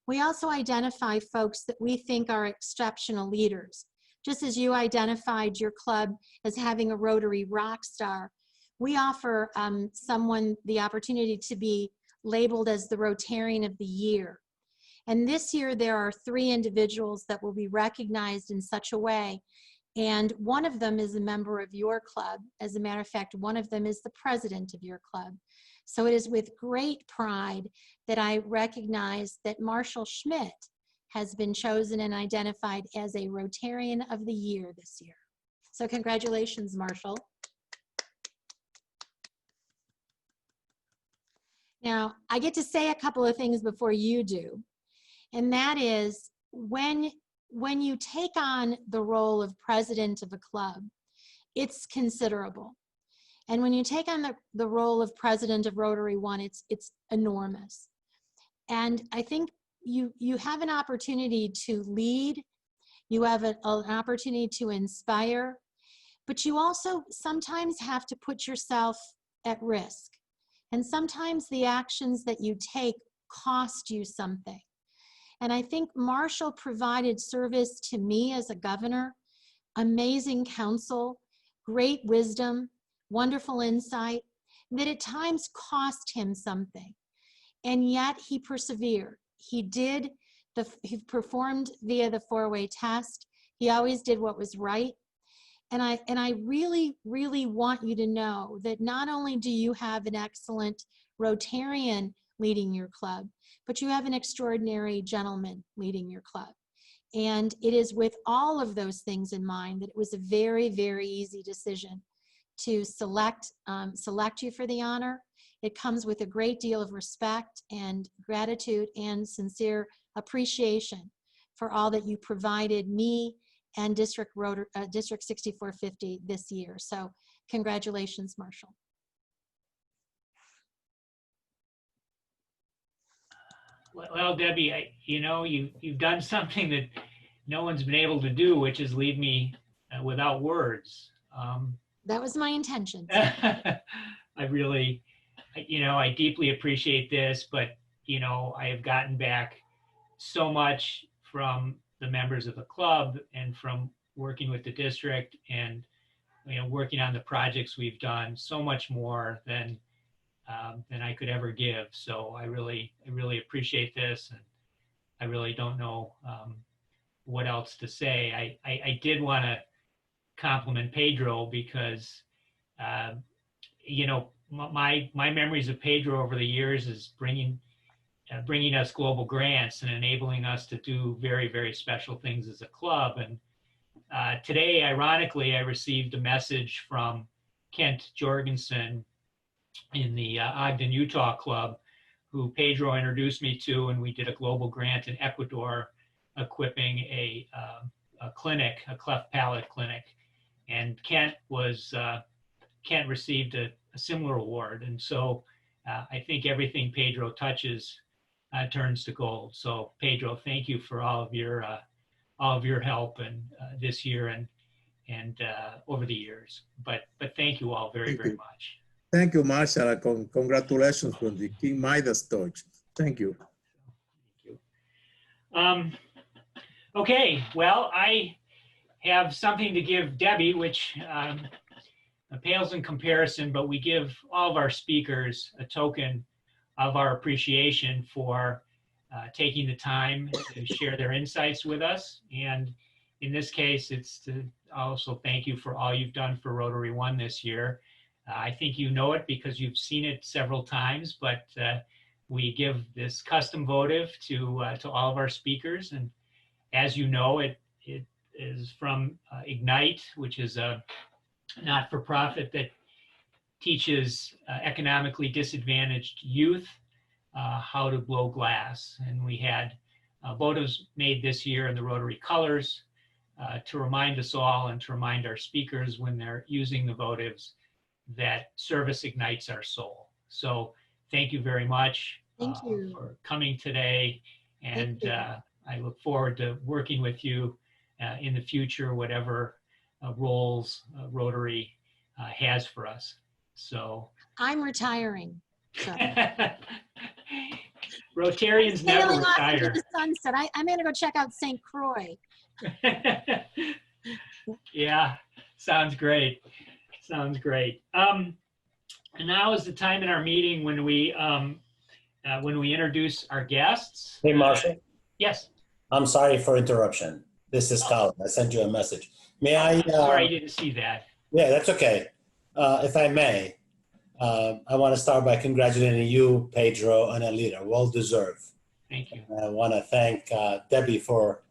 we also identify folks that we think are exceptional leaders. Just as you identified your club as having a Rotary rock star, we offer someone the opportunity to be labeled as the Rotarian of the Year. And this year, there are 3 individuals that will be recognized in such a way. And one of them is a member of your club. As a matter of fact, one of them is the president of your club. So it is with great pride that I recognize that Marshall Schmidt has been chosen and identified as a Rotarian of the Year this year. So congratulations, Marshall. Now, I get to say a couple of things before you do, and that is when you take on the role of president of a club, it's considerable. And when you take on the role of president of Rotary One, it's enormous. And I think you have an opportunity to lead, you have an opportunity to inspire, but you also sometimes have to put yourself at risk. And sometimes the actions that you take cost you something. And I think Marshall provided service to me as a governor, amazing counsel, great wisdom, wonderful insight, that at times cost him something. And yet he persevered. He performed via the 4-way test. He always did what was right. And I really, really want you to know that not only do you have an excellent Rotarian leading your club, but you have an extraordinary gentleman leading your club. And it is with all of those things in mind that it was a very, very easy decision to select you for the honor. It comes with a great deal of respect and gratitude and sincere appreciation for all that you provided me and District 6450 this year. So congratulations, Marshall. Well, Debbie, you've done something that no one's been able to do, which is leave me without words. That was my intention. I really, I deeply appreciate this, but, I have gotten back so much from the members of the club and from working with the district and, working on the projects we've done, so much more than I could ever give. So I really appreciate this, and I really don't know what else to say. I did want to compliment Pedro because, my memories of Pedro over the years is bringing us global grants and enabling us to do very, very special things as a club. And today, ironically, I received a message from Kent Jorgensen in the Ogden, Utah club, who Pedro introduced me to, and we did a global grant in Ecuador equipping a clinic, a cleft palate clinic. And Kent received a similar award. And so I think everything Pedro touches turns to gold. So Pedro, thank you for all of your help and this year and over the years. But thank you all very, very much. Thank you, Marshall. Congratulations for the King Midas torch. Thank you. Thank you. Okay, well, I have something to give Debbie, which pales in comparison, but we give all of our speakers a token of our appreciation for taking the time to share their insights with us. And in this case, it's to also thank you for all you've done for Rotary One this year. I think you know it because you've seen it several times, but we give this custom votive to all of our speakers. And as you know, it is from Ignite, which is a not-for-profit that teaches economically disadvantaged youth how to blow glass. And we had votives made this year in the Rotary colors to remind us all and to remind our speakers when they're using the votives that service ignites our soul. So thank you very much for coming today. And I look forward to working with you in the future, whatever roles Rotary has for us. So I'm retiring. So. Rotarians never retire. The sunset. I'm going to go check out St. Croix. Yeah, sounds great. Sounds great. And now is the time in our meeting when we introduce our guests. Hey, Marshall. Yes. I'm sorry for interruption. This is Colin. I sent you a message. May I? Sorry, I didn't see that. Yeah, that's okay. If I may, I want to start by congratulating you, Pedro, and Alita. Well deserved. Thank you. I want to thank Debbie for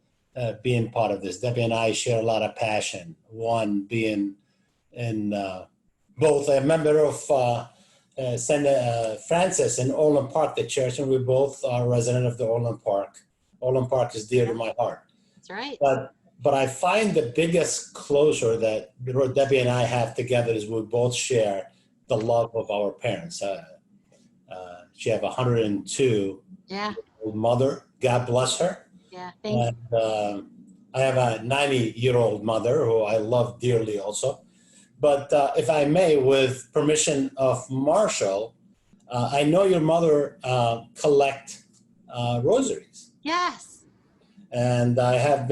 being part of this. Debbie and I share a lot of passion. One being in both a member of St. Francis in Orland Park, the church, and we both are resident of the Orland Park. Orland Park is dear to my heart. That's right. But I find the biggest closure that Debbie and I have together is we both share the love of our parents. She have 102-year-old mother. God bless her. Yeah, thank you. I have a 90-year-old mother who I love dearly also. But if I may, with permission of Marshall, I know your mother collect rosaries. Yes. And I have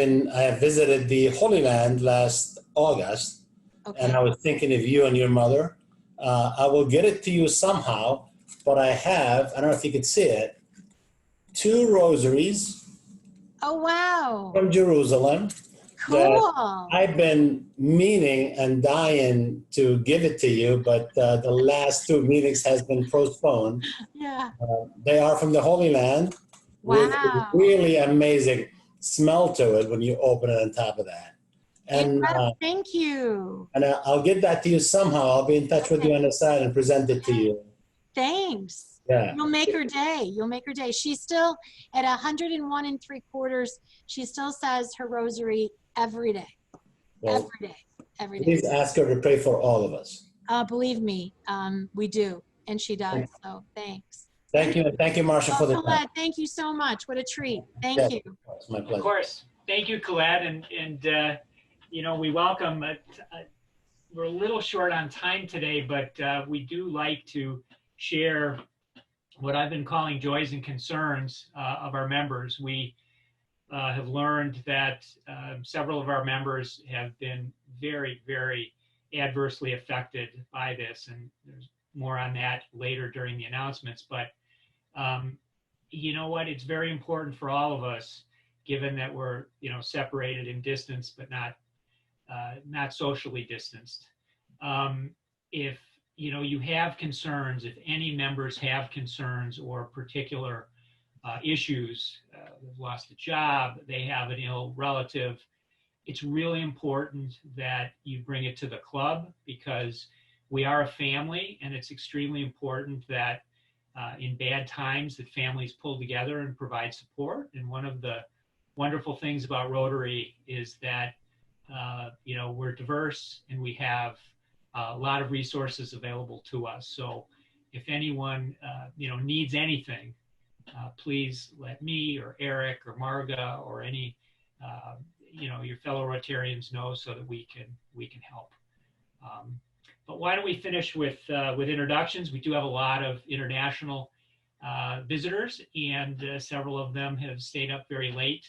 visited the Holy Land last August, and Okay. I was thinking of you and your mother. I will get it to you somehow, but I don't know if you could see it, 2 rosaries Oh, wow. from Jerusalem that Cool. I've been meaning and dying to give it to you, but the last 2 meetings has been postponed. Yeah. They are from the Holy Land with a Wow. really amazing smell to it when you open it on top of that. And Incredible. Thank you. I'll get that to you somehow. I'll be in touch with you on the side and present it to you. Thanks. Yeah. You'll make her day. You'll make her day. She's still at 101 3/4. She still says her rosary every day. Well, Every day. Every day. please ask her to pray for all of us. Believe me, we do. And she does. So thanks. Thank you. And thank you, Marshall, for the time. Colette, thank you so much. What a treat. Thank Yes, you. it's my Of pleasure. course. Thank you, Colette. And you know, we welcome, we're a little short on time today, but we do like to share what I've been calling joys and concerns of our members. We have learned that several of our members have been very, very adversely affected by this. And there's more on that later during the announcements. But you know what? It's very important for all of us, given that we're, you know, separated in distance, but not socially distanced. If you know you have concerns, if any members have concerns or particular issues, they've lost a job, they have an ill relative, it's really important that you bring it to the club, because we are a family, and it's extremely important that in bad times that families pull together and provide support. And one of the wonderful things about Rotary is that you know, we're diverse and we have a lot of resources available to us. So if anyone you know, needs anything, please let me or Eric or Marga or any you know, your fellow Rotarians know, so that we can help. But why don't we finish with introductions? We do have a lot of international visitors, and several of them have stayed up very late.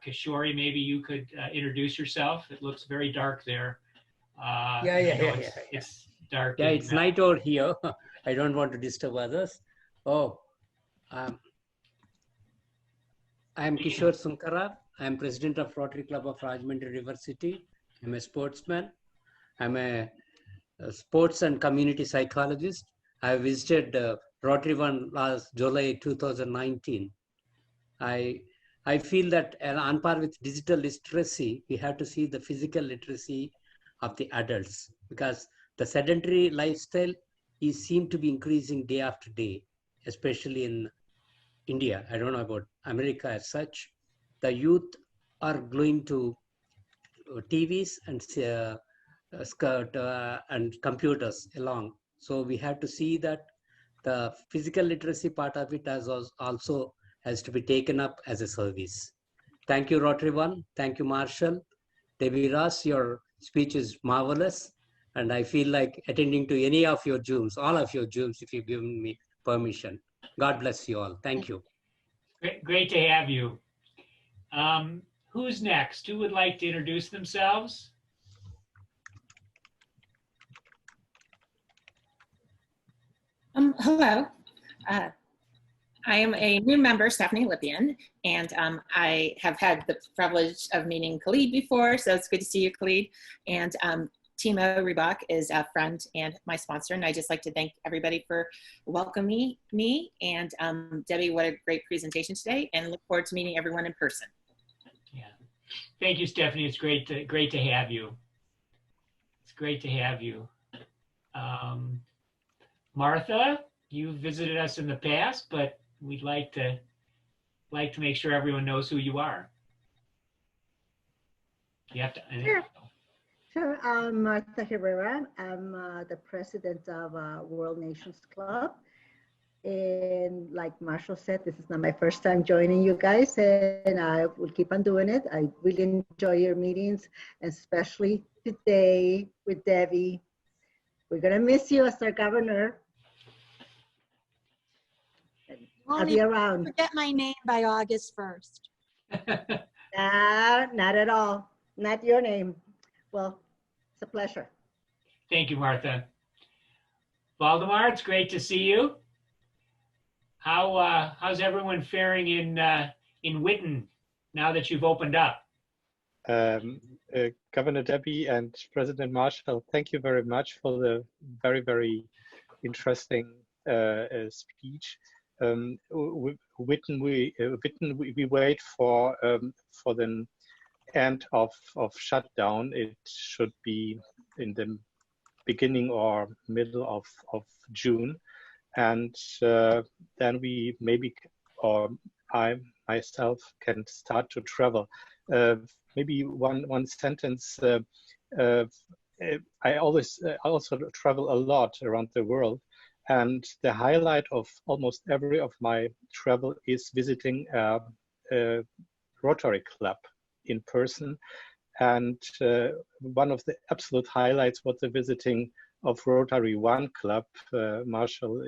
Kishori, maybe you could introduce yourself. It looks very dark there. It's dark. Yeah, it's night out here. I don't want to disturb others. Oh, I'm Kishore Sunkara. I'm president of Rotary Club of Rajahmundry River City. I'm a sportsman. I'm a sports and community psychologist. I visited Rotary One last July 2019. I feel that on par with digital literacy, we have to see the physical literacy of the adults, because the sedentary lifestyle is seem to be increasing day after day, especially in India. I don't know about America as such. The youth are going to TVs and and computers along. So we have to see that the physical literacy part of it also has to be taken up as a service. Thank you, Rotary One. Thank you, Marshall. Debi Ross, your speech is marvelous. And I feel like attending to any of your Zooms, all of your Zooms, if you've given me permission. God bless you all. Thank you. Great to have you. Who's next? Who would like to introduce themselves? Hello. I am a new member, Stephanie Lippian, and I have had the privilege of meeting Khalid before, so it's good to see you, Khalid. And Timo Reebok is a friend and my sponsor, and I just like to thank everybody for welcoming me. And Debbie, what a great presentation today, and look forward to meeting everyone in person. Yeah, thank you, Stephanie. It's great to have you. It's great to have you. Martha, you visited us in the past, but we'd like to make sure everyone knows who you are. You have to. Sure. I'm Martha Herrera. I'm the president of World Nations Club. And like Marshall said, this is not my first time joining you guys, and I will keep on doing it. I really enjoy your meetings, especially today with Debbie. We're going to miss you as our governor. I'll be around. Forget my name by August 1st. Not at all. Not your name. Well, it's a pleasure. Thank you, Martha. Valdemar, it's great to see you. How's everyone faring in Witten now that you've opened up? Governor Debbie and President Marshall, thank you very much for the very, very interesting speech. Witten, we wait for the end of shutdown. It should be in the beginning or middle of June, and then we maybe, or I myself, can start to travel. Maybe one sentence. I also travel a lot around the world, and the highlight of almost every of my travel is visiting a Rotary Club in person. And one of the absolute highlights was the visiting of Rotary One Club. Marshall,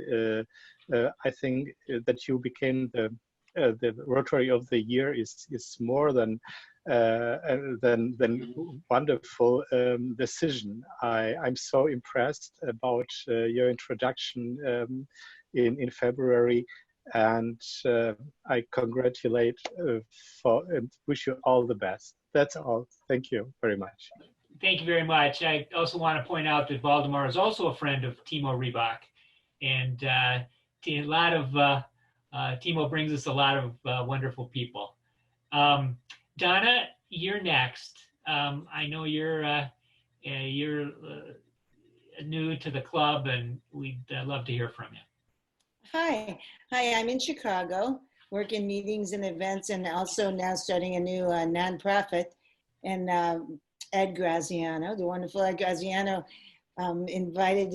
I think that you became the Rotary of the Year is more than wonderful decision. I'm so impressed about your introduction in February, and I congratulate and wish you all the best. That's all. Thank you very much. Thank you very much. I also want to point out that Valdemar is also a friend of Timo Rybak, and a lot of Timo brings us a lot of wonderful people. Donna, you're next. I know you're new to the club, and we'd love to hear from you. Hi, I'm in Chicago, working meetings and events, and also now starting a new nonprofit. And Ed Graziano, the wonderful Ed Graziano, invited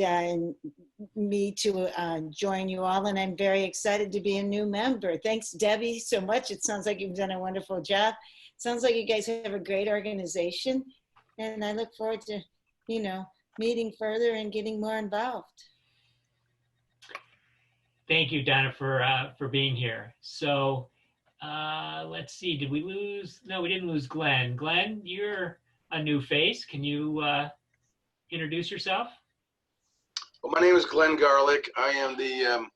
me to join you all, and I'm very excited to be a new member. Thanks, Debbie, so much. It sounds like you've done a wonderful job. Sounds like you guys have a great organization, and I look forward to, meeting further and getting more involved. Thank you, Donna, for being here. So let's see, did we lose? No, we didn't lose Glenn. Glenn, you're a new face. Can you introduce yourself? Well, my name is Glenn Garlick. I am the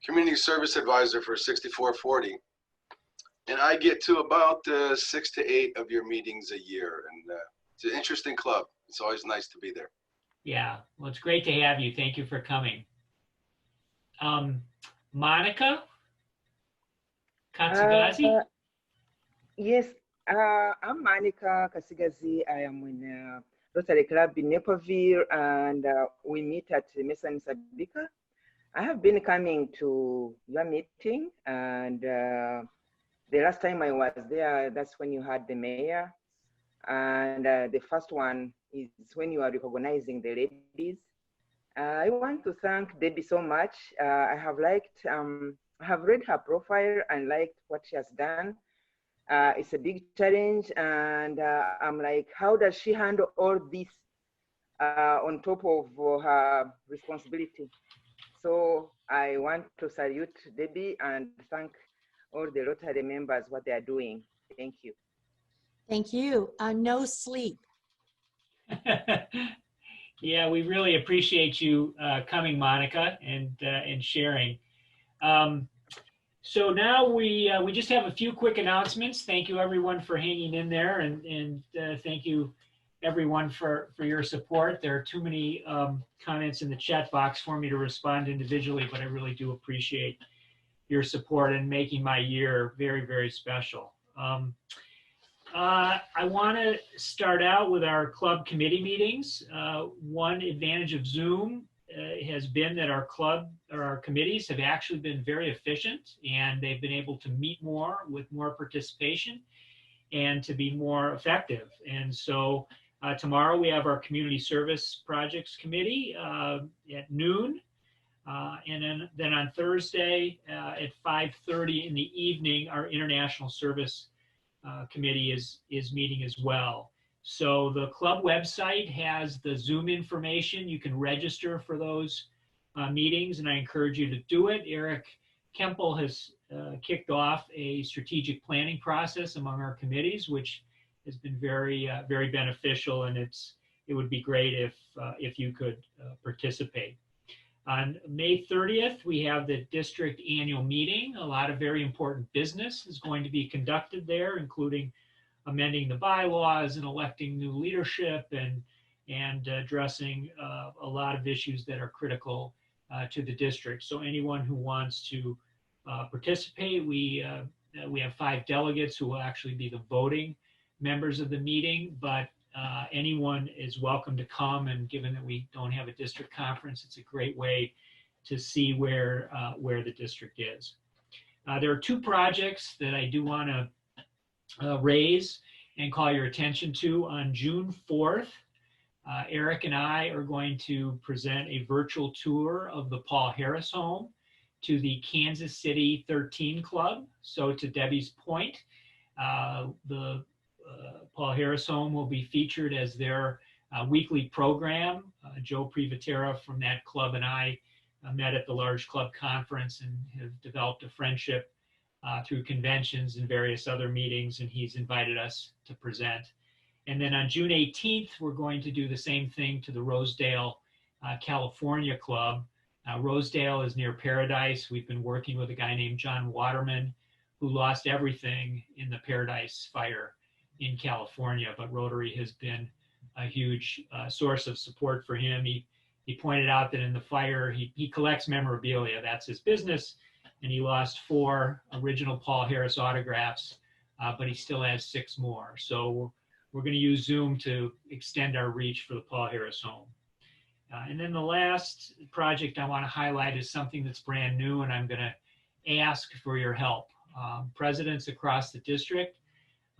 Community Service Advisor for 6440. And I get to about 6 to 8 of your meetings a year. And it's an interesting club. It's always nice to be there. Yeah, well, it's great to have you. Thank you for coming. Monica Katsugazi? Yes, I'm Monica Kasigazi. I am in Rotary Club in Naperville, and we meet at Mesa Sabika. I have been coming to your meeting, and the last time I was there, that's when you had the mayor. And the first one is when you are recognizing the ladies. I want to thank Debbie so much. I have read her profile and liked what she has done. It's a big challenge, and I'm like, how does she handle all this on top of her responsibility? So I want to salute Debbie and thank all the Rotary members what they are doing. Thank you. Thank you. No sleep. Yeah, we really appreciate you coming, Monica, and sharing. So now we just have a few quick announcements. Thank you everyone for hanging in there, and thank you everyone for your support. There are too many comments in the chat box for me to respond individually, but I really do appreciate your support and making my year very, very special. I want to start out with our club committee meetings. One advantage of Zoom has been that our club or our committees have actually been very efficient, and they've been able to meet more with more participation and to be more effective. And so tomorrow we have our Community Service Projects Committee at noon. And then on Thursday at 5:30 in the evening, our International Service Committee is meeting as well. So the club website has the Zoom information. You can register for those meetings, and I encourage you to do it. Eric Kemple has kicked off a strategic planning process among our committees, which has been very beneficial, and it would be great if you could participate. On May 30th, we have the district annual meeting. A lot of very important business is going to be conducted there, including amending the bylaws and electing new leadership and addressing a lot of issues that are critical to the district. So anyone who wants to participate, we have 5 delegates who will actually be the voting members of the meeting, but anyone is welcome to come, and given that we don't have a district conference, it's a great way to see where the district is. There are 2 projects that I do want to raise and call your attention to. On June 4th, Eric and I are going to present a virtual tour of the Paul Harris Home to the Kansas City 13 Club. So to Debbie's point, the Paul Harris Home will be featured as their weekly program. Joe Privatera from that club and I met at the large club conference and have developed a friendship through conventions and various other meetings, and he's invited us to present. And then on June 18th, we're going to do the same thing to the Rosedale, California Club. Rosedale is near Paradise. We've been working with a guy named John Waterman, who lost everything in the Paradise fire in California, but Rotary has been a huge source of support for him. He pointed out that in the fire, he collects memorabilia, that's his business, and he lost 4 original Paul Harris autographs, but he still has 6 more. So we're going to use Zoom to extend our reach for the Paul Harris Home. And then the last project I want to highlight is something that's brand new, and I'm going to ask for your help. Presidents across the district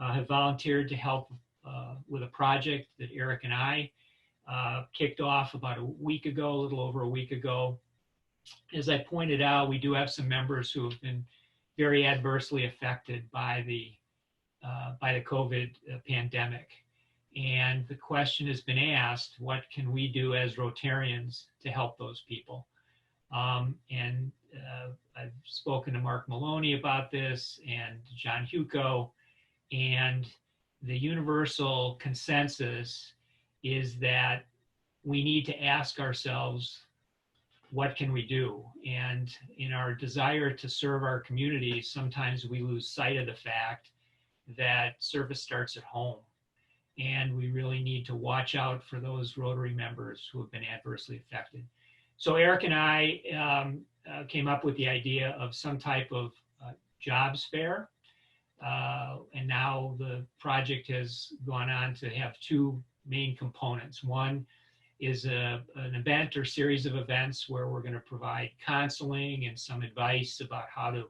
have volunteered to help with a project that Eric and I kicked off about a week ago, a little over a week ago. As I pointed out, we do have some members who have been very adversely affected by the COVID pandemic. And the question has been asked, what can we do as Rotarians to help those people? I've spoken to Mark Maloney about this and John Huco, and the universal consensus is that we need to ask ourselves, what can we do? And in our desire to serve our communities, sometimes we lose sight of the fact that service starts at home. And we really need to watch out for those Rotary members who have been adversely affected. So Eric and I came up with the idea of some type of jobs fair. And now the project has gone on to have 2 main components. One is an event or series of events where we're going to provide counseling and some advice about how to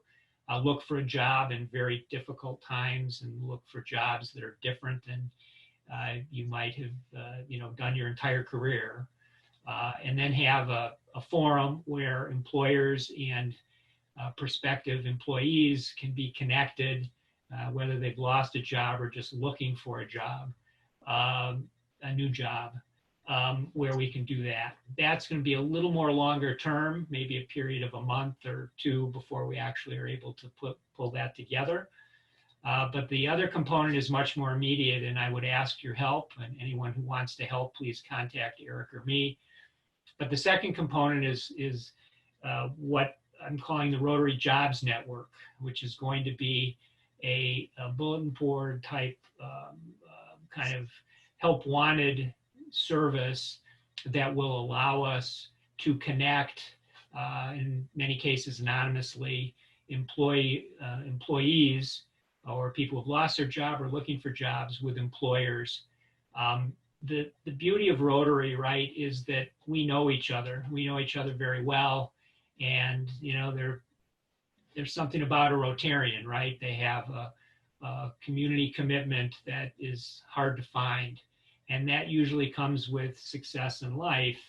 look for a job in very difficult times and look for jobs that are different than you might have done your entire career. And then have a forum where employers and prospective employees can be connected, whether they've lost a job or just looking for a job, a new job, where we can do that. That's going to be a little more longer term, maybe a period of a month or 2 before we actually are able to pull that together. But the other component is much more immediate, and I would ask your help, and anyone who wants to help, please contact Eric or me. But the second component is what I'm calling the Rotary Jobs Network, which is going to be a bulletin board type kind of help wanted service that will allow us to connect, in many cases anonymously, employees or people who've lost their job or looking for jobs with employers. The beauty of Rotary, right, is that we know each other. We know each other very well. And, there's something about a Rotarian, right? They have a community commitment that is hard to find. And that usually comes with success in life.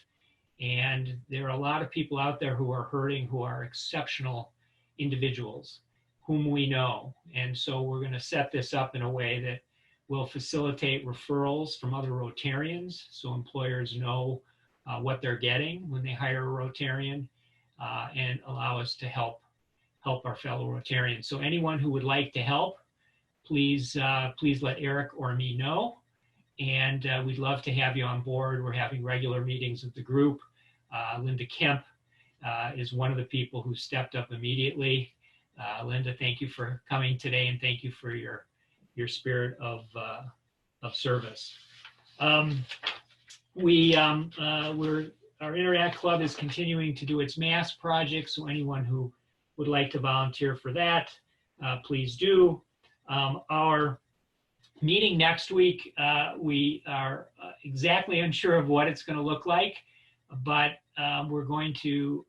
And there are a lot of people out there who are hurting, who are exceptional individuals whom we know. And so we're going to set this up in a way that will facilitate referrals from other Rotarians, so employers know what they're getting when they hire a Rotarian, and allow us to help help our fellow Rotarians. So anyone who would like to help, please let Eric or me know. And we'd love to have you on board. We're having regular meetings of the group. Linda Kemp is one of the people who stepped up immediately. Linda, thank you for coming today, and thank you for your spirit of service. Our Interact Club is continuing to do its mass project, so anyone who would like to volunteer for that, please do. Our meeting next week, we are exactly unsure of what it's going to look like, but we're going to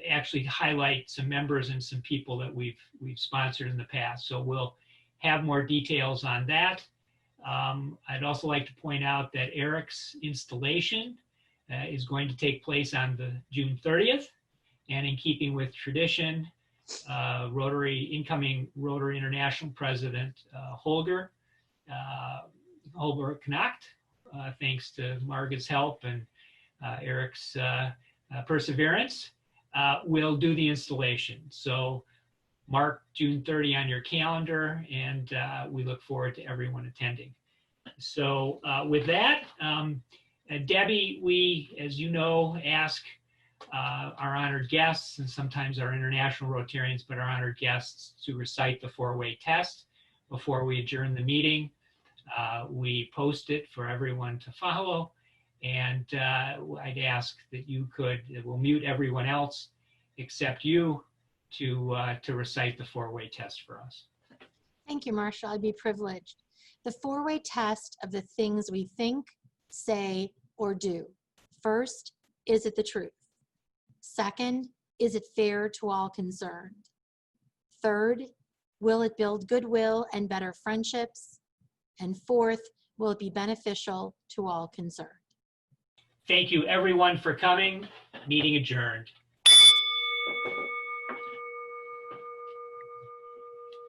actually highlight some members and some people that we've sponsored in the past. So we'll have more details on that. I'd also like to point out that Eric's installation is going to take place on the June 30th. And in keeping with tradition, incoming Rotary International President Holger Knacht, thanks to Margaret's help and Eric's perseverance, will do the installation. So mark June 30 on your calendar, and we look forward to everyone attending. So with that, Debbie, we, as you know, ask our honored guests, and sometimes our international Rotarians, but our honored guests, to recite the four-way test before we adjourn the meeting. We post it for everyone to follow, and I'd ask that you could, we'll mute everyone else except you to recite the four-way test for us. Thank you, Marshall. I'd be privileged. The four-way test of the things we think, say, or do. First, is it the truth? Second, is it fair to all concerned? Third, will it build goodwill and better friendships? And fourth, will it be beneficial to all concerned? Thank you, everyone, for coming. Meeting adjourned.